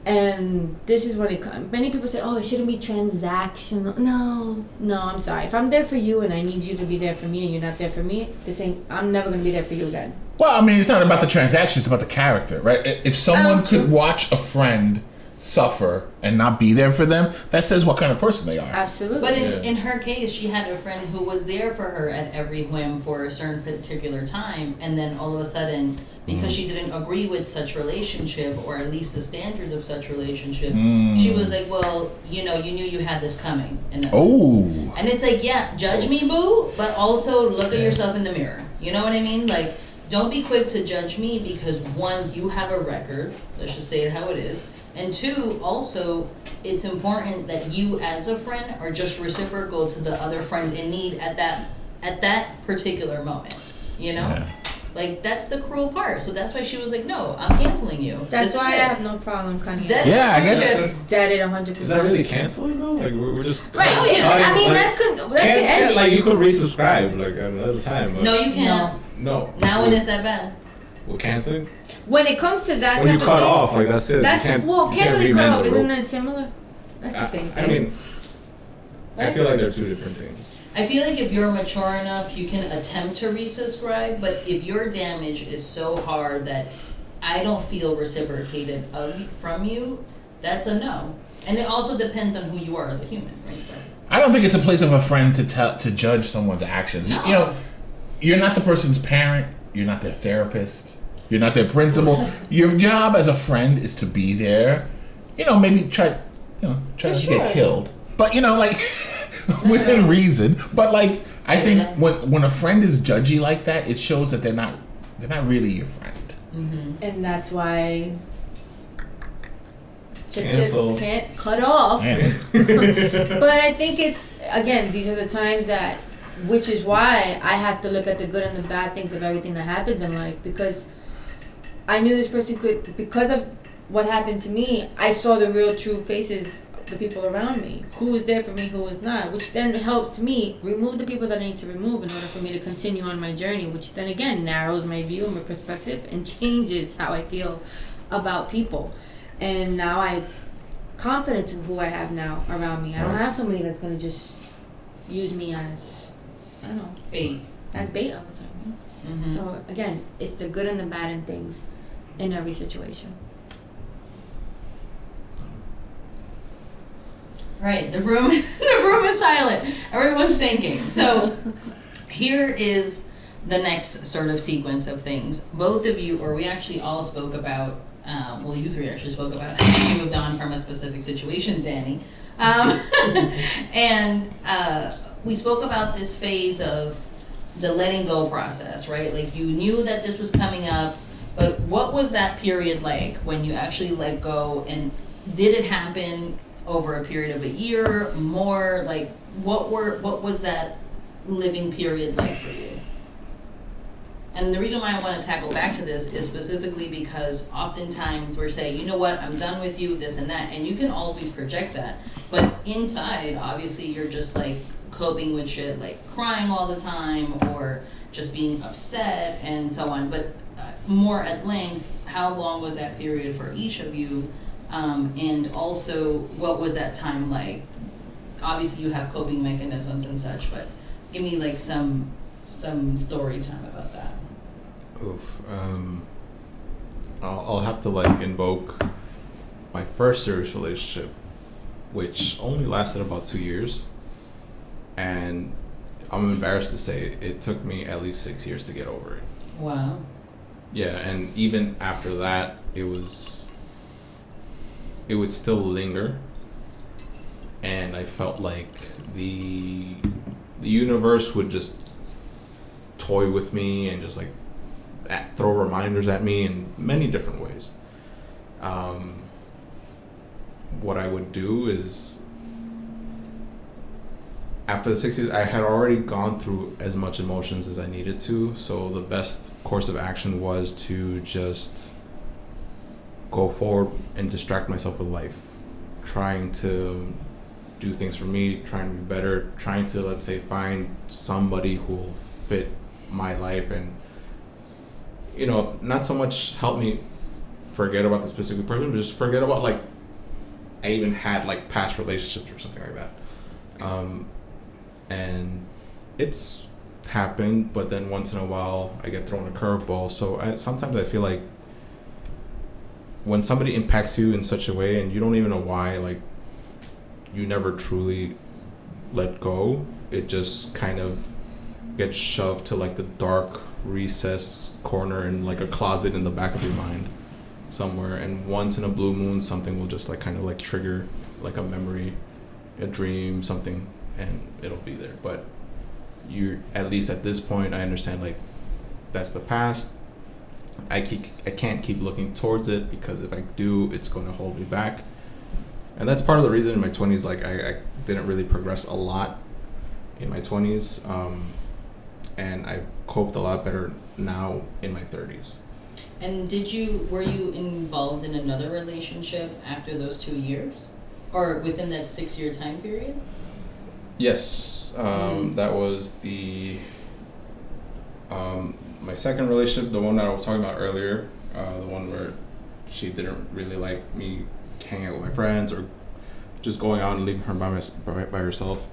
And this is when it comes. Many people say, "Oh, it shouldn't be transactional." No, I'm sorry. If I'm there for you and I need you to be there for me, and you're not there for me, I'm never gonna be there for you again. Well, I mean, it's not about the transaction; it's about the character, right? If someone could watch a friend suffer and not be there for them, that says what kind of person they are. Absolutely. But in her case, she had a friend who was there for her at every whim for a certain particular time, and then all of a sudden, because she didn't agree with such relationship, or at least the standards of such relationship, she was like, well, you knew you had this coming, in essence. Oh. And it's like, yeah, judge me, boo, but also look at yourself in the mirror. You know what I mean? Like, don't be quick to judge me, because one, you have a record, let's just say it how it is, and two, also, it's important that you as a friend are just reciprocal to the other friend in need at that particular moment, Yeah. Like, that's the cruel part. So that's why she was like, no, I'm canceling you. That's why I have no problem cutting it. Dead I guess Dead it 100%. Is that really canceling though? Like we're just Right. Oh, yeah. I mean, that's good. That's ending. like you could resubscribe like another time. But No, you can't. No. Now when it's that bad. We're canceling. When it comes to that When type you of cut thing, off, like that's it. that's you can't, canceling cut off. the Isn't rope. that similar? That's the same thing. I mean, I Right? feel like they're two different things. I feel like if you're mature enough, you can attempt to resubscribe, but if your damage is so hard that I don't feel reciprocated from you, that's a no. And it also depends on who you are as a human, right? I don't think it's a place of a friend to judge someone's actions. No. You know, you're not the person's parent. You're not their therapist. You're not their principal. Your job as a friend is to be there. Maybe try not to get killed. But within reason. But I think when a friend is judgy like that, it shows that they're not really your friend. And that's why Cancel. just can't cut off. But I think it's, again, these are the times which is why I have to look at the good and the bad things of everything that happens in life, because I knew this person because of what happened to me, I saw the real true faces of the people around me, who was there for me, who was not, which then helped me remove the people that I need to remove in order for me to continue on my journey, which then again narrows my view and my perspective and changes how I feel about people. And now I confidence in who I have now around me. I don't have somebody that's gonna just use me as, I don't know, Bait. as bait all the time. Yeah? So again, it's the good and the bad in things in every situation. Right, the room is silent. Everyone's thinking. So here is the next sort of sequence of things. Both of you, or we actually all spoke about, you three actually spoke about how you moved on from a specific situation, Danny. And we spoke about this phase of the letting go process, right? Like, you knew that this was coming up, but what was that period like when you actually let go, and did it happen over a period of a year, more? Like, what was that living period like for you? And the reason why I want to tackle back to this is specifically because oftentimes we're saying, you know what, I'm done with you, this and that, and you can always project that, but inside, obviously, you're just like coping with shit, like crying all the time or just being upset and so on. But more at length, how long was that period for each of you? And also, what was that time like? Obviously, you have coping mechanisms and such, but give me like some story time about that. Oof. I'll have to like invoke my first serious relationship, which only lasted about 2 years, and I'm embarrassed to say it took me at least 6 years to get over it. Wow. Yeah, and even after that, it would still linger, and I felt like the universe would just toy with me and just like throw reminders at me in many different ways. What I would do is, after the 6 years, I had already gone through as much emotions as I needed to, so the best course of action was to just go forward and distract myself with life, trying to do things for me, trying to be better, trying to, let's say, find somebody who will fit my life and, not so much help me forget about the specific person, but just forget about, like, I even had, like, past relationships or something like that. And it's happened, but then once in a while I get thrown a curveball. So sometimes I feel like when somebody impacts you in such a way and you don't even know why, like, you never truly let go, it just kind of gets shoved to, like, the dark recess corner in, like, a closet in the back of your mind somewhere, and once in a blue moon something will just, like, kind of, like, trigger, like, a memory, a dream, something, and it'll be there. But you, at least at this point, I understand, like, that's the past. I can't keep looking towards it, because if I do, it's going to hold me back. And that's part of the reason in my 20s, like, I didn't really progress a lot in my 20s, and I coped a lot better now in my 30s. And were you involved in another relationship after those 2 years? Or within that 6-year time period? Yes, that was my second relationship, the one that I was talking about earlier, the one where she didn't really like me hanging out with my friends or just going out and leaving her by herself.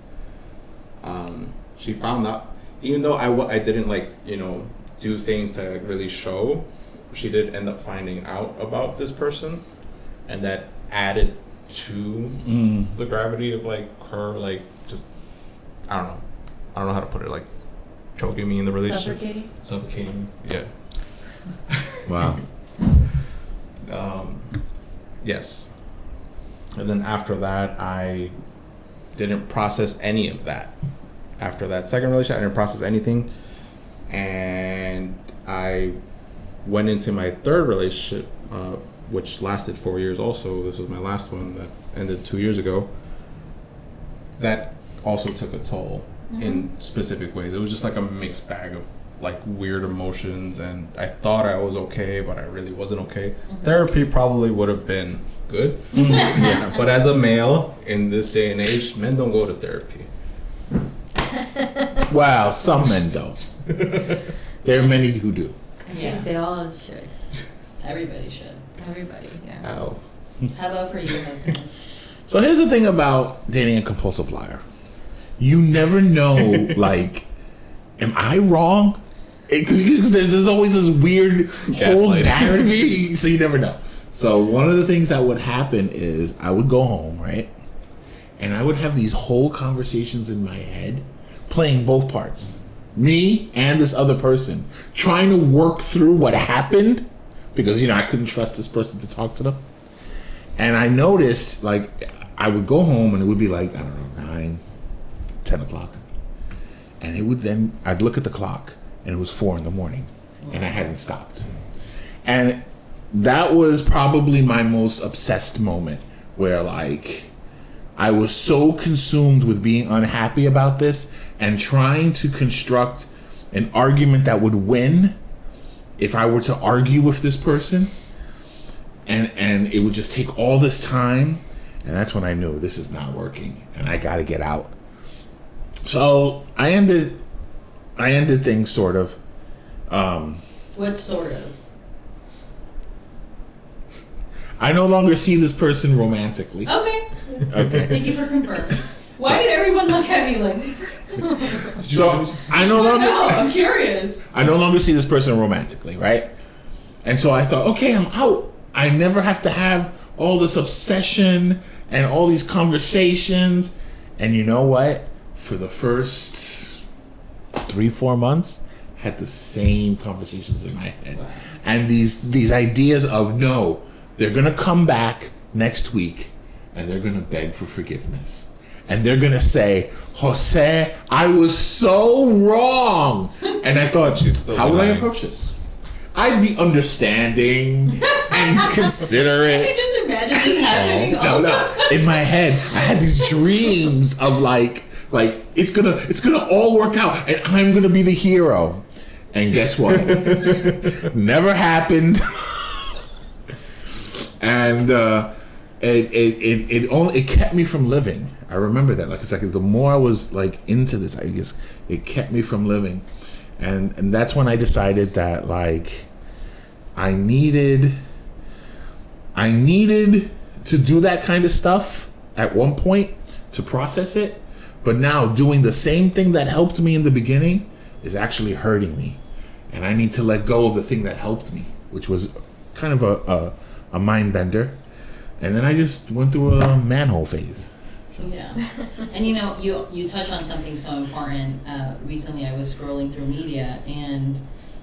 She found out, even though I didn't, like, do things to, like, really show, she did end up finding out about this person, and that added to the gravity of, like, her, like, just, I don't know how to put it, like, choking me in the relationship. Suffocating. Yeah. Wow. Yes. And then after that, I didn't process any of that. After that second relationship, I didn't process anything. And I went into my third relationship, which lasted 4 years also. This was my last one that ended 2 years ago. That also took a toll in specific ways. It was just like a mixed bag of, like, weird emotions, and I thought I was okay, but I really wasn't okay. Therapy probably would have been good. Yeah. But as a male in this day and age, men don't go to therapy. Wow, some men don't. There are many who do. I think they all should. Everybody should. Everybody, yeah. Ow. How about for you, José? So here's the thing about dating a compulsive liar. You never know, like, am I wrong? Because there's always this weird whole narrative, so you never know. So one of the things that would happen is I would go home, right? And I would have these whole conversations in my head, playing both parts. Me and this other person, trying to work through what happened, because, I couldn't trust this person to talk to them. And I noticed, like, I would go home and it would be like, I don't know, 9, 10 o'clock. And it would then, I'd look at the clock and it was 4 a.m. and I hadn't stopped. And that was probably my most obsessed moment, where, like, I was so consumed with being unhappy about this and trying to construct an argument that would win if I were to argue with this person. And it would just take all this time. And that's when I knew this is not working and I got to get out. So I ended things sort of. What sort of? I no longer see this person romantically. Okay. Okay. Thank you for confirming. Why did everyone look at me like? So I no longer. No, I'm curious. I no longer see this person romantically, right? And so I thought, okay, I'm out. I never have to have all this obsession and all these conversations. And you know what? For the first 3-4 months, I had the same conversations in my head. And these ideas of, no, they're going to come back next week and they're going to beg for forgiveness. And they're going to say, José, I was so wrong. And I thought, how would I approach this? I'd be understanding and considerate. I could just imagine this happening. No. In my head, I had these dreams of like it's gonna all work out, and I'm gonna be the hero. And guess what? Never happened. And it kept me from living. I remember that. Like it's like the more I was like into this, I guess it kept me from living, and that's when I decided that like I needed to do that kind of stuff at one point to process it, but now doing the same thing that helped me in the beginning is actually hurting me, and I need to let go of the thing that helped me, which was kind of a mind bender. And then I just went through a manhole phase. So. Yeah. And you touched on something so important. Recently I was scrolling through media and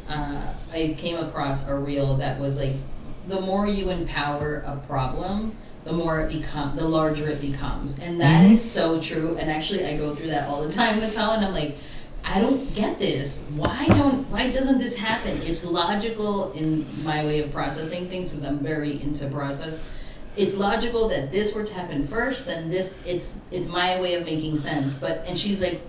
I came across a reel that was like, the more you empower a problem, the larger it becomes. And that is so true. And actually I go through that all the time with Tal, and I'm like, I don't get this. Why doesn't this happen? It's logical in my way of processing things, because I'm very into process. It's logical that this were to happen first, then this, it's my way of making sense. And she's like,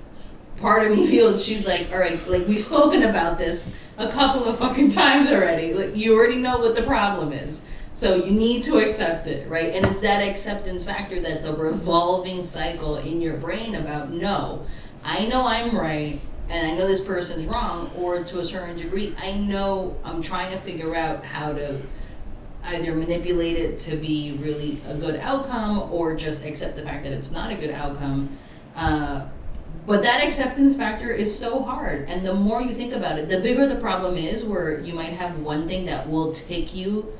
part of me feels, she's like, all right, like we've spoken about this a couple of fucking times already. Like you already know what the problem is. So you need to accept it, right? And it's that acceptance factor that's a revolving cycle in your brain about, no, I know I'm right, and I know this person's wrong, or to a certain degree, I know I'm trying to figure out how to either manipulate it to be really a good outcome or just accept the fact that it's not a good outcome. But that acceptance factor is so hard. And the more you think about it, the bigger the problem is, where you might have one thing that will tick you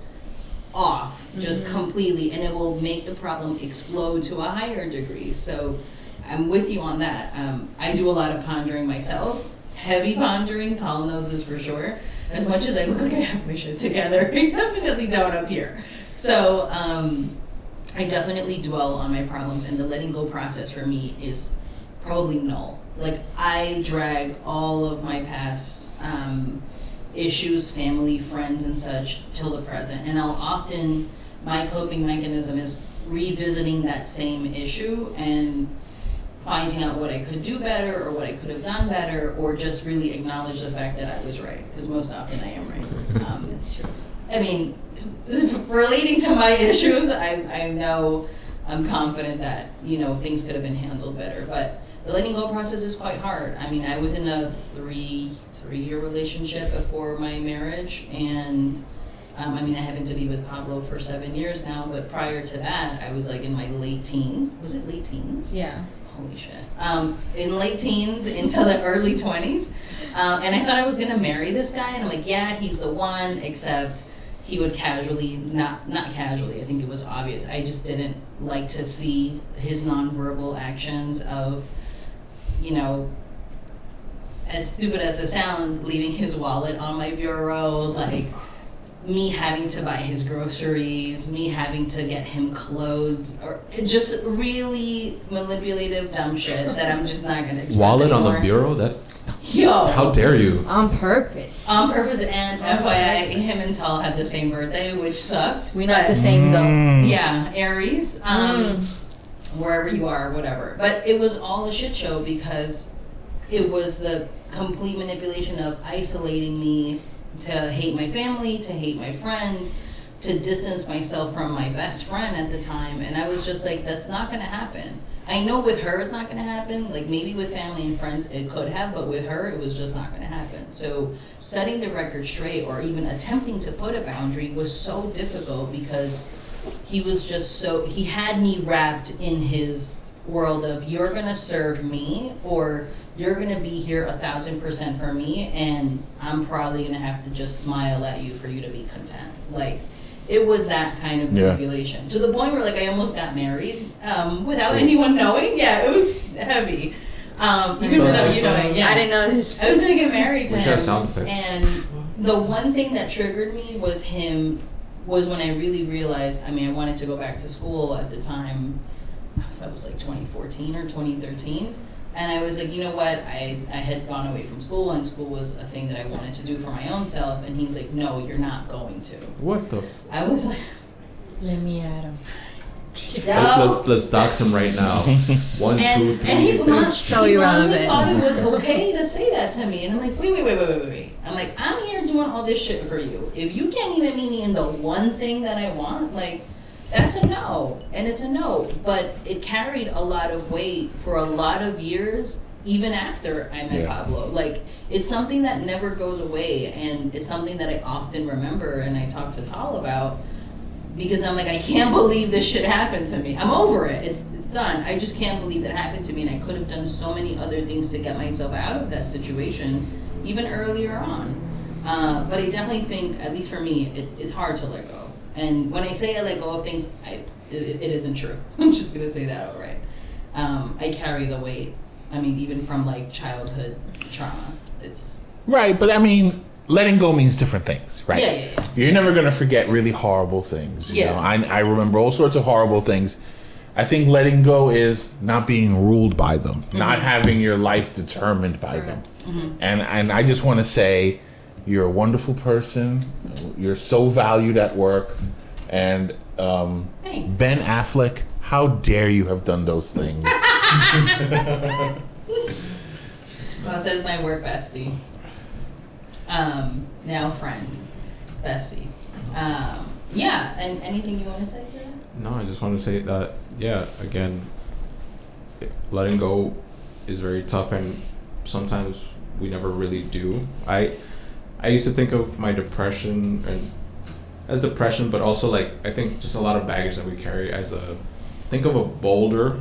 off just completely, and it will make the problem explode to a higher degree. So I'm with you on that. I do a lot of pondering myself. Heavy pondering, Tal knows this for sure. As much as I look like I have my shit together, I definitely don't up here. So I definitely dwell on my problems, and the letting go process for me is probably null. Like I drag all of my past issues, family, friends, and such till the present. And my coping mechanism is revisiting that same issue and finding out what I could do better or what I could have done better, or just really acknowledge the fact that I was right, because most often I am right. That's true. I mean, relating to my issues, I know, I'm confident that, things could have been handled better, but the letting go process is quite hard. I mean, I was in a three-year relationship before my marriage, and I happen to be with Pablo for 7 years now, but prior to that, I was like in my late teens. Was it late teens? Yeah. Holy shit. In late teens into the early 20s. And I thought I was going to marry this guy. And I'm like, yeah, he's the one, except he would casually, not casually, I think it was obvious. I just didn't like to see his nonverbal actions of, as stupid as it sounds, leaving his wallet on my bureau, like me having to buy his groceries, me having to get him clothes, or just really manipulative dumb shit that I'm just not going to express Wallet anymore. on the bureau? That Yo! How dare you? On purpose. On purpose, and FYI, him and Tal had the same birthday, which sucked. We're not the same though. Yeah, Aries. Wherever you are, whatever. But it was all a shit show, because it was the complete manipulation of isolating me, to hate my family, to hate my friends, to distance myself from my best friend at the time. And I was just like, that's not going to happen. I know with her it's not going to happen. Like maybe with family and friends it could have, but with her it was just not going to happen. So setting the record straight, or even attempting to put a boundary, was so difficult, because he had me wrapped in his world of, you're going to serve me, or you're going to be here 1,000% for me, and I'm probably going to have to just smile at you for you to be content. Like, it was that kind of manipulation. To the point where, like, I almost got married without anyone knowing. Yeah, it was heavy. Even without you knowing. Yeah. I didn't know this. I was going to get married to him. Sound effects. And the one thing that triggered me was when I really realized, I wanted to go back to school at the time. That was like 2014 or 2013. And I was like, you know what, I had gone away from school, and school was a thing that I wanted to do for my own self. And he's like, no, you're not going to. What the? I was like, Let me at him. Let's dox him right now. 1, 2, 3. And he bluntly So irrelevant. thought it was okay to say that to me. And I'm like, wait. I'm like, I'm here doing all this shit for you. If you can't even meet me in the one thing that I want, like, That's a no, and it's a no. But it carried a lot of weight for a lot of years, even after I met Pablo. Like, it's something that never goes away, and it's something that I often remember, and I talk to Tal about, because I'm like, I can't believe this shit happened to me. I'm over it. It's done. I just can't believe that happened to me, and I could have done so many other things to get myself out of that situation, even earlier on. But I definitely think, at least for me, it's hard to let go. And when I say I let go of things, it isn't true. I'm just gonna say that outright. I carry the weight. I mean, even from like childhood trauma, it's right. But I mean, letting go means different things, right? Yeah. You're never gonna forget really horrible things. You know? I remember all sorts of horrible things. I think letting go is not being ruled by them, not having your life determined by them. And I just want to say, you're a wonderful person. You're so valued at work. And Thanks. Ben Affleck, how dare you have done those things? Well, it says my work bestie. Now friend. Bestie. Yeah, and anything you want to say to that? No, I just want to say that, again, letting go is very tough, and sometimes we never really do. I used to think of my depression as depression, but also like I think just a lot of baggage that we carry as think of a boulder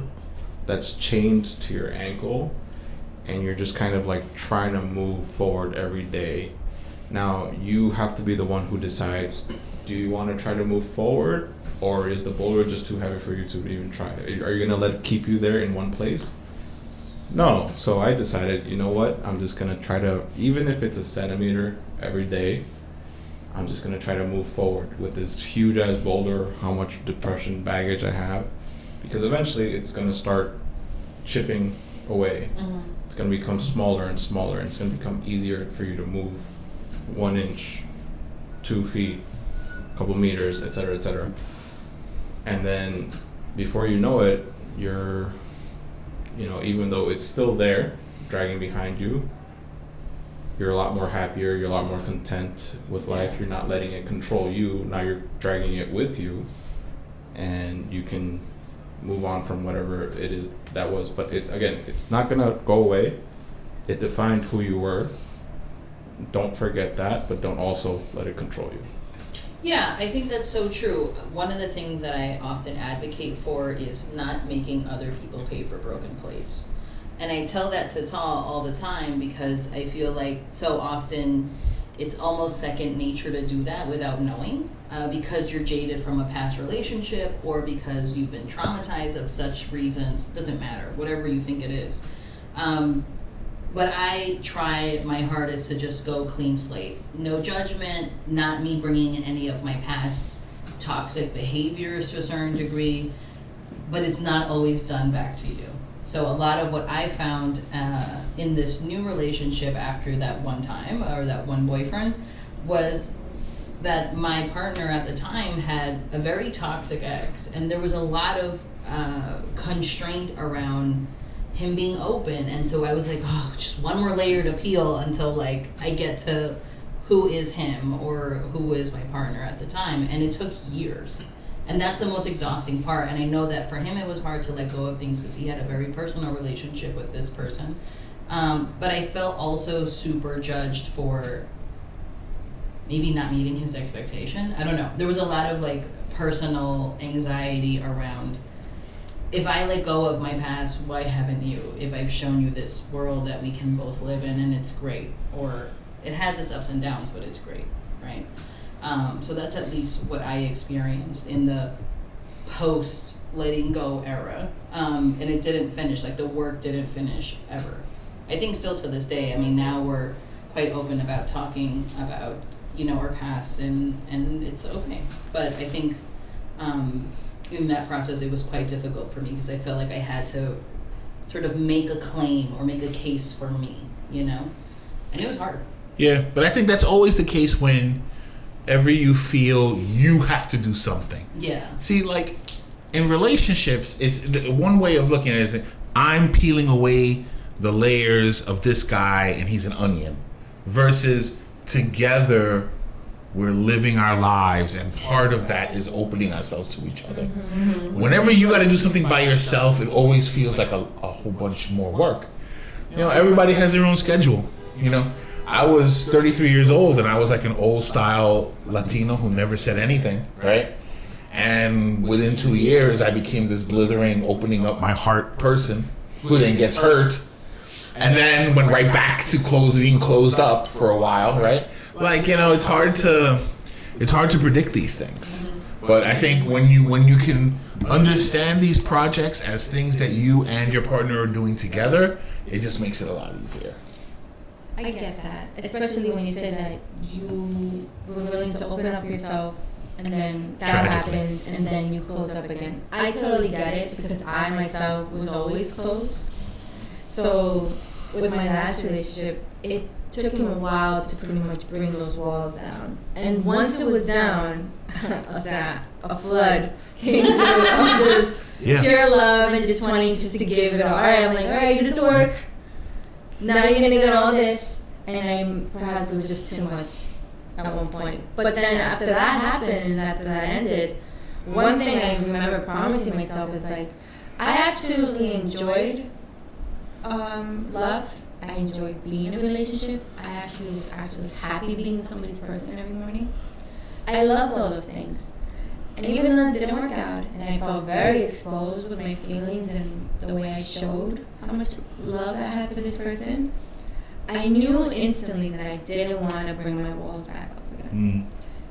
that's chained to your ankle, and you're just kind of like trying to move forward every day. Now you have to be the one who decides, do you want to try to move forward, or is the boulder just too heavy for you to even try? Are you gonna let it keep you there in one place? No. So I decided, you know what, I'm just gonna try to, even if it's a centimeter every day, I'm just gonna try to move forward with this huge ass boulder, how much depression baggage I have, because eventually it's gonna start chipping away. It's gonna become smaller and smaller, and it's gonna become easier for you to move 1 inch, 2 feet, a couple meters, etc., etc. And then before you know it, you're, even though it's still there, dragging behind you, you're a lot more happier, you're a lot more content with life, you're not letting it control you, now you're dragging it with you, and you can move on from whatever it is that was. But it's not gonna go away. It defined who you were. Don't forget that, but don't also let it control you. Yeah, I think that's so true. One of the things that I often advocate for is not making other people pay for broken plates. And I tell that to Tal all the time, because I feel like so often it's almost second nature to do that without knowing, because you're jaded from a past relationship, or because you've been traumatized of such reasons. Doesn't matter, whatever you think it is. But I try my hardest to just go clean slate. No judgment, not me bringing in any of my past toxic behaviors to a certain degree, but it's not always done back to you. So a lot of what I found in this new relationship after that one time, or that one boyfriend, was that my partner at the time had a very toxic ex, and there was a lot of constraint around him being open. And so I was like, oh, just one more layer to peel until like I get to who is him, or who is my partner at the time. And it took years. And that's the most exhausting part. And I know that for him it was hard to let go of things because he had a very personal relationship with this person. But I felt also super judged for maybe not meeting his expectation. I don't know. There was a lot of like personal anxiety around, if I let go of my past, why haven't you? If I've shown you this world that we can both live in and it's great, or it has its ups and downs, but it's great, right? So that's at least what I experienced in the post letting go era. And it didn't finish, like the work didn't finish ever. I think still to this day, I mean, now we're quite open about talking about, our past, and it's okay. But I think, in that process, it was quite difficult for me because I felt like I had to sort of make a claim or make a case for me, and it was hard. Yeah, but I think that's always the case whenever you feel you have to do something. Yeah. See, like in relationships, it's one way of looking at it is that I'm peeling away the layers of this guy and he's an onion, versus together we're living our lives, and part of that is opening ourselves to each other. Whenever you got to do something by yourself, it always feels like a whole bunch more work. You know, everybody has their own schedule. You know, I was 33 years old, and I was like an old style Latino who never said anything, right? And within 2 years, I became this blithering, opening up my heart person who then gets hurt, and then went right back to being closed up for a while, right? Like, you know, it's hard to predict these things. But I think when you can understand these projects as things that you and your partner are doing together, it just makes it a lot easier. I get that, especially when you say that you were willing to open up yourself, and then that happens, and then you close up again. I totally get it, because I myself was always closed. So with my last relationship, it took him a while to pretty much bring those walls down. And once it was down, a flood came through of just pure love and just wanting to give it all. All right, I'm like, all right, you did the work. Now you're gonna get all this. And perhaps it was just too much at one point. But then after that happened and after that ended, one thing I remember promising myself is like, I absolutely enjoyed love. I enjoyed being in a relationship. I actually was happy being somebody's person every morning. I loved all those things. And even though it didn't work out, and I felt very exposed with my feelings and the way I showed how much love I had for this person, I knew instantly that I didn't want to bring my walls back up again.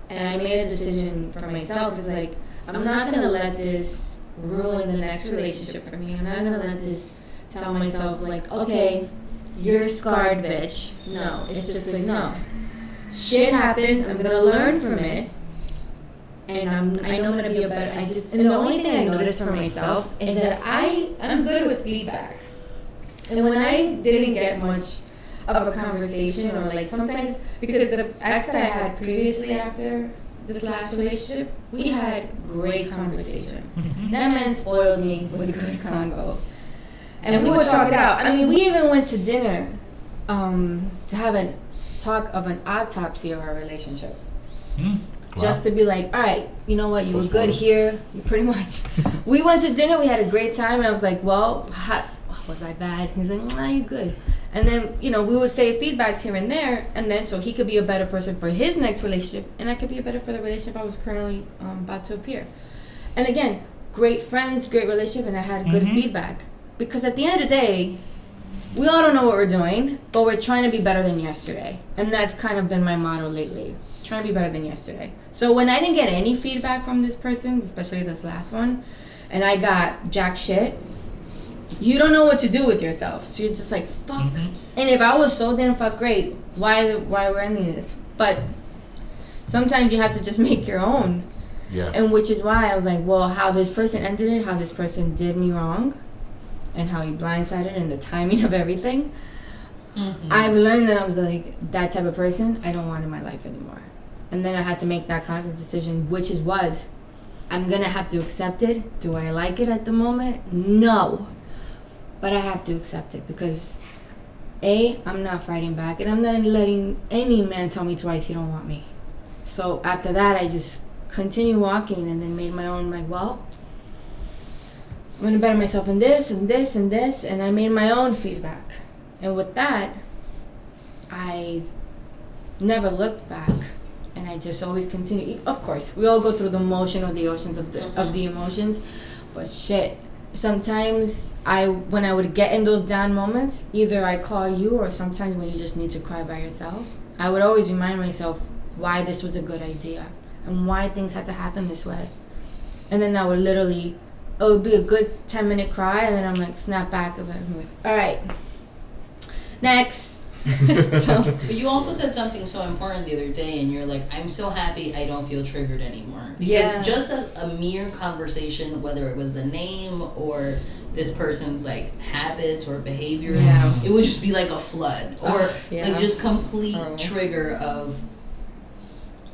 And I made a decision for myself. It's like, I'm not going to let this ruin the next relationship for me. I'm not going to let this tell myself, like, okay, you're scarred, bitch. No, it's just like, no. Shit happens. I'm going to learn from it. And I know I'm going to be a better, and the only thing I noticed for myself is that I'm good with feedback. And when I didn't get much of a conversation, or like sometimes, because the ex that I had previously after this last relationship, we had great conversation. That man spoiled me with a good convo. And we would talk it out. I mean, we even went to dinner to have a talk of an autopsy of our relationship. Just to be like, all right, you know what, you were good here. You pretty much. We went to dinner, we had a great time, and I was like, well, was I bad? He was like, nah, you're good. And then, you know, we would say feedbacks here and there, and then so he could be a better person for his next relationship, and I could be a better for the relationship I was currently about to appear. And again, great friends, great relationship, and I had good feedback. Because at the end of the day, we all don't know what we're doing, but we're trying to be better than yesterday. And that's kind of been my motto lately. Trying to be better than yesterday. So when I didn't get any feedback from this person, especially this last one, and I got jack shit, you don't know what to do with yourself. So you're just like, fuck. And if I was so damn fuck great, why we're ending this? But sometimes you have to just make your own. Yeah. And which is why I was like, well, how this person ended it, how this person did me wrong, and how he blindsided, and the timing of everything. I've learned that I was like, that type of person I don't want in my life anymore. And then I had to make that conscious decision, which was, I'm going to have to accept it. Do I like it at the moment? No. But I have to accept it because, I'm not fighting back, and I'm not letting any man tell me twice he don't want me. So after that, I just continued walking and then made my own, like, well, I'm going to better myself in this and this and this, and I made my own feedback. And with that, I never looked back. And I just always continue. Of course, we all go through the motion of the oceans of the emotions, but shit. Sometimes when I would get in those down moments, either I call you, or sometimes when you just need to cry by yourself, I would always remind myself why this was a good idea and why things had to happen this way. And then I would it would be a good 10-minute cry, and then I'm like, snap back of it. I'm like, all right, next. But you also said something so important the other day, and you're like, I'm so happy I don't feel triggered anymore. Because just a mere conversation, whether it was the name or this person's like habits or behaviors, it would just be like a flood or like just complete trigger of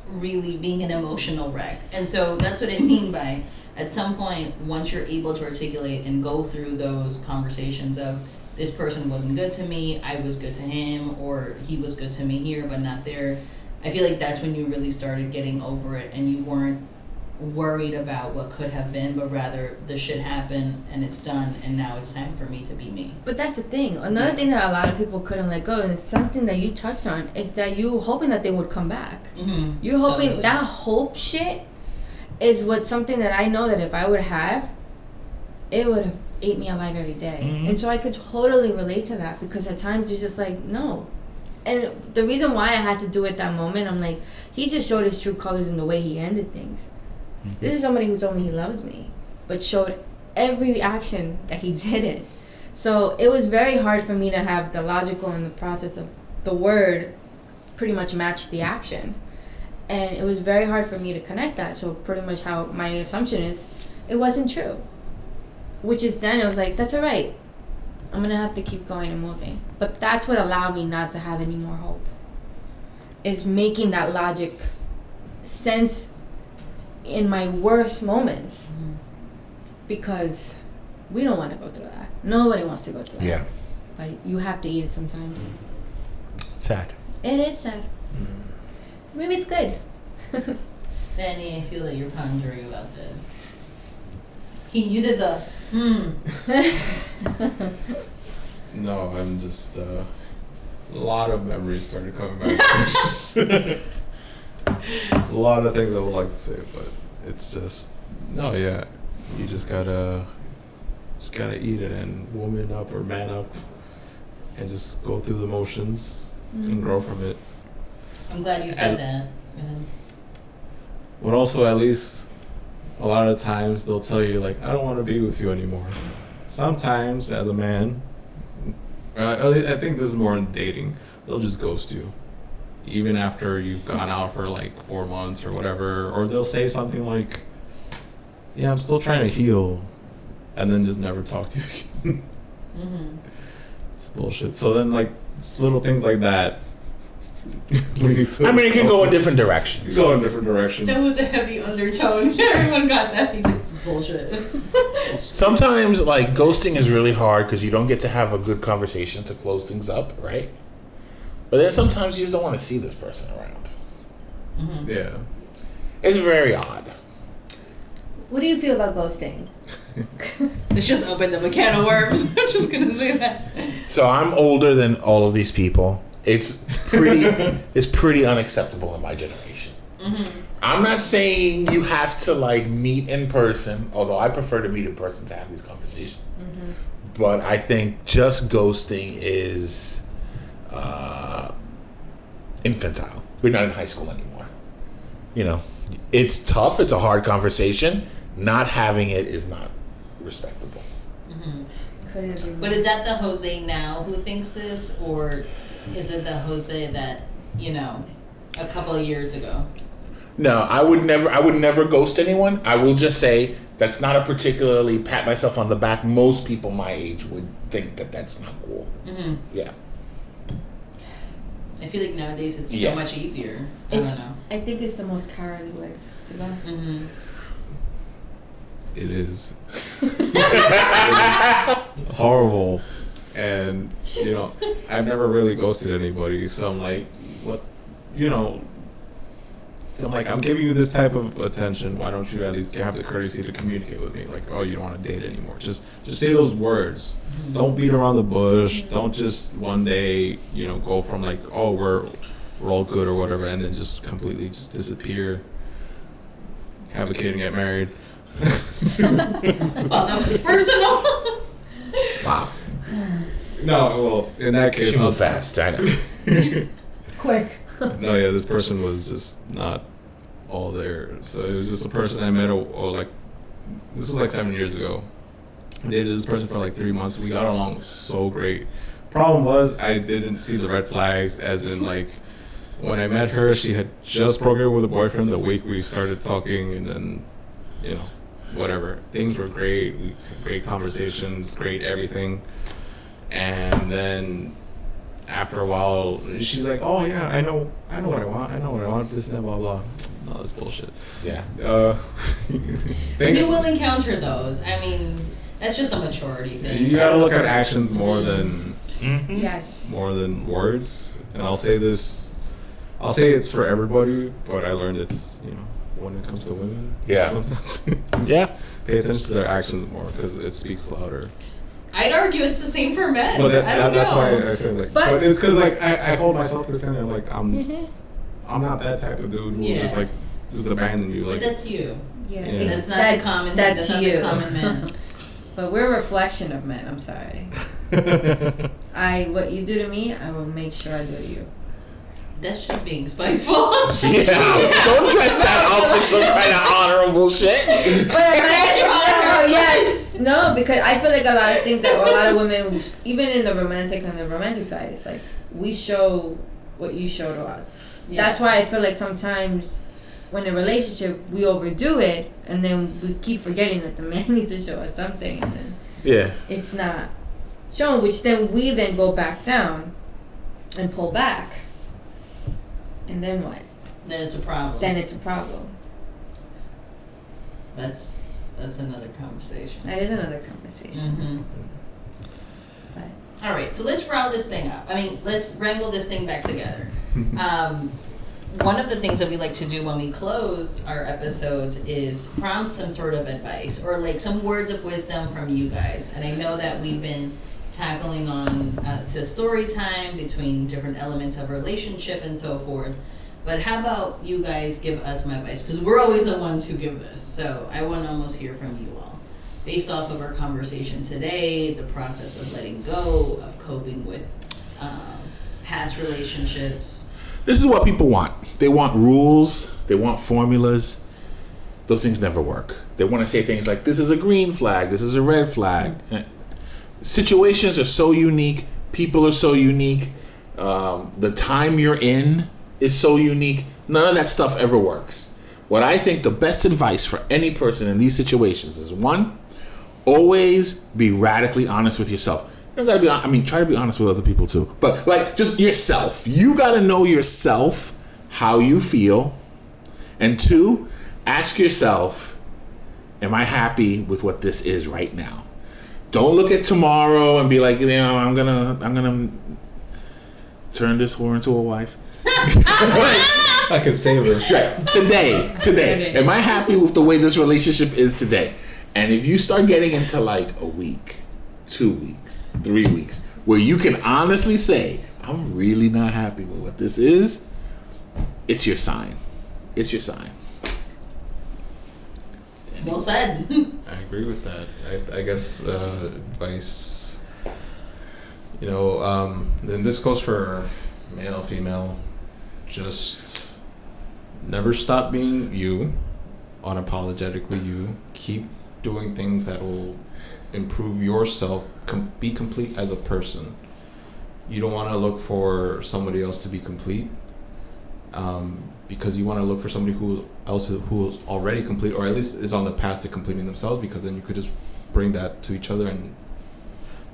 really being an emotional wreck. And so that's what I mean by, at some point, once you're able to articulate and go through those conversations of, this person wasn't good to me, I was good to him, or he was good to me here but not there, I feel like that's when you really started getting over it and you weren't worried about what could have been, but rather the shit happened and it's done and now it's time for me to be me. But that's the thing. Another thing that a lot of people couldn't let go, and it's something that you touched on, is that you were hoping that they would come back. Mm-hmm. You're hoping Totally. that hope shit is what something that I know that if I would have, it would have ate me alive every day. Mm-hmm. And so I could totally relate to that, because at times you're just like, no. And the reason why I had to do it that moment, I'm like, he just showed his true colors in the way he ended things. This is somebody who told me he loved me, but showed every action that he didn't. So it was very hard for me to have the logical and the process of the word pretty much match the action. And it was very hard for me to connect that. So pretty much how my assumption is, it wasn't true. Which is then it was like, that's all right. I'm going to have to keep going and moving. But that's what allowed me not to have any more hope. Is making that logic sense in my worst moments. Because we don't want to go through that. Nobody wants to go through that. Yeah. But you have to eat it sometimes. Sad. It is sad. Maybe it's good. Danny, I feel that you're pondering about this. You did the No, I'm just a lot of memories started coming back. A lot of things I would like to say, but it's just no, yeah. You just gotta eat it and woman up or man up, and just go through the motions and grow from it. I'm glad you said And- that. Yeah. But also, at least a lot of times they'll tell you like, I don't want to be with you anymore. Sometimes, as a man, I think this is more in dating. They'll just ghost you, even after you've gone out for like 4 months or whatever. Or they'll say something like, "Yeah, I'm still trying to heal," and then just never talk to you again. It's bullshit. So then, like, it's little things like that. We need to. I mean, it can go in different directions. Go in different directions. That was a heavy undertone. Everyone got that. Bullshit. Sometimes, like, ghosting is really hard because you don't get to have a good conversation to close things up, right? But then sometimes you just don't want to see this person around. Yeah. It's very odd. What do you feel about ghosting? This just opened up a can of worms. I'm just gonna say that. So I'm older than all of these people. It's pretty unacceptable in my generation. I'm not saying you have to like meet in person, although I prefer to meet in person to have these conversations. But I think just ghosting is infantile. We're not in high school anymore. You know, it's tough. It's a hard conversation. Not having it is not respectable. Couldn't agree more. But is that the Jose now who thinks this, or is it the Jose that, you know, a couple of years ago? No, I would never ghost anyone. I will just say that's not a particularly pat myself on the back. Most people my age would think that that's not cool. Yeah. I feel like nowadays it's Yeah. so much easier. I It's- don't know. I think it's the most cowardly way to go. It is. Horrible. And, you know, I've never really ghosted anybody, so I'm like, what, you know, I'm like, I'm giving you this type of attention, why don't you at least have the courtesy to communicate with me? Like, oh, you don't want to date anymore. Just say those words. Don't beat around the bush. Don't just one day, you know, go from like, oh, we're all good or whatever, and then just completely just disappear, have a kid and get married. Well, that was personal. Wow. No, well, in that case, She moved fast. I know. Quick. no, yeah, this person was just not all there. So it was just a person I met, like, this was like 7 years ago. I dated this person for like 3 months. We got along so great. Problem was, I didn't see the red flags, as in, like, when I met her, she had just broken up with a boyfriend the week we started talking, and then, you know, whatever. Things were great. We had great conversations, great everything. And then after a while, she's like, "Oh yeah, I know what I want. I know what I want. This and that, blah blah." No, that's bullshit. Yeah. You will encounter those. I mean, that's just a maturity thing. You gotta look at actions more than Yes. words. And I'll say this I'll say it's for everybody, but I learned it's, when it comes to women. Yeah. Sometimes. Yeah. Pay attention to their actions more because it speaks louder. I'd argue it's the same for men. Well, I don't that's know. why I said like, but it's because like I hold myself to standard. Like I'm not that type of dude who just abandon you. Like but that's you. Yeah. That's not the common. That's not the common man. But we're a reflection of men. I'm sorry. What you do to me, I will make sure I do to you. That's just being spiteful. Yeah. Don't dress that up with some kind of honorable shit. Yes. No, because I feel like a lot of things that a lot of women, even in the romantic side, it's like we show what you show to us. Yeah. That's why I feel like sometimes when in a relationship we overdo it and then we keep forgetting that the man needs to show us something and then it's not shown, which then we go back down and pull back. And then what? Then it's a problem. That's another conversation. That is another conversation. Mm-hmm. All right, so let's round this thing up. Let's wrangle this thing back together. One of the things that we like to do when we close our episodes is prompt some sort of advice or like some words of wisdom from you guys. And I know that we've been tackling on to story time between different elements of a relationship and so forth. But how about you guys give us some advice? Because we're always the ones who give this. So I want to almost hear from you all. Based off of our conversation today, the process of letting go, of coping with past relationships. This is what people want. They want rules. They want formulas. Those things never work. They want to say things like, this is a green flag. This is a red flag. Situations are so unique. People are so unique. The time you're in is so unique. None of that stuff ever works. What I think the best advice for any person in these situations is, one, always be radically honest with yourself. You don't gotta be, try to be honest with other people too. But like, just yourself. You gotta know yourself, how you feel. And two, ask yourself, am I happy with what this is right now? Don't look at tomorrow and be like, I'm gonna turn this whore into a wife. I could save her. Right. Today. Am I happy with the way this relationship is today? And if you start getting into like a week, 2 weeks, 3 weeks, where you can honestly say, I'm really not happy with what this is, it's your sign. It's your sign. Well said. I agree with that. I guess advice, and this goes for male, female, just never stop being you, unapologetically you. Keep doing things that will improve yourself, be complete as a person. You don't want to look for somebody else to be complete, because you want to look for somebody who's already complete, or at least is on the path to completing themselves, because then you could just bring that to each other, and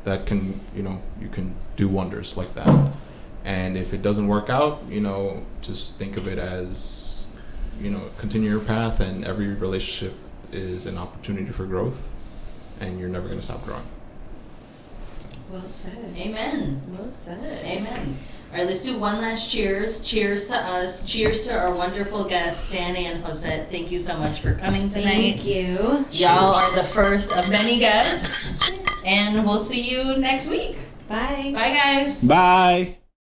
that can, you can do wonders like that. And if it doesn't work out, just think of it as, continue your path, and every relationship is an opportunity for growth, and you're never going to stop growing. Well said. Amen. Well said. Amen. All right, let's do one last cheers. Cheers to us. Cheers to our wonderful guests, Danny and Jose. Thank you so much for coming tonight. Thank you. Y'all are the first of many guests, and we'll see you next week. Bye. Bye, guys. Bye.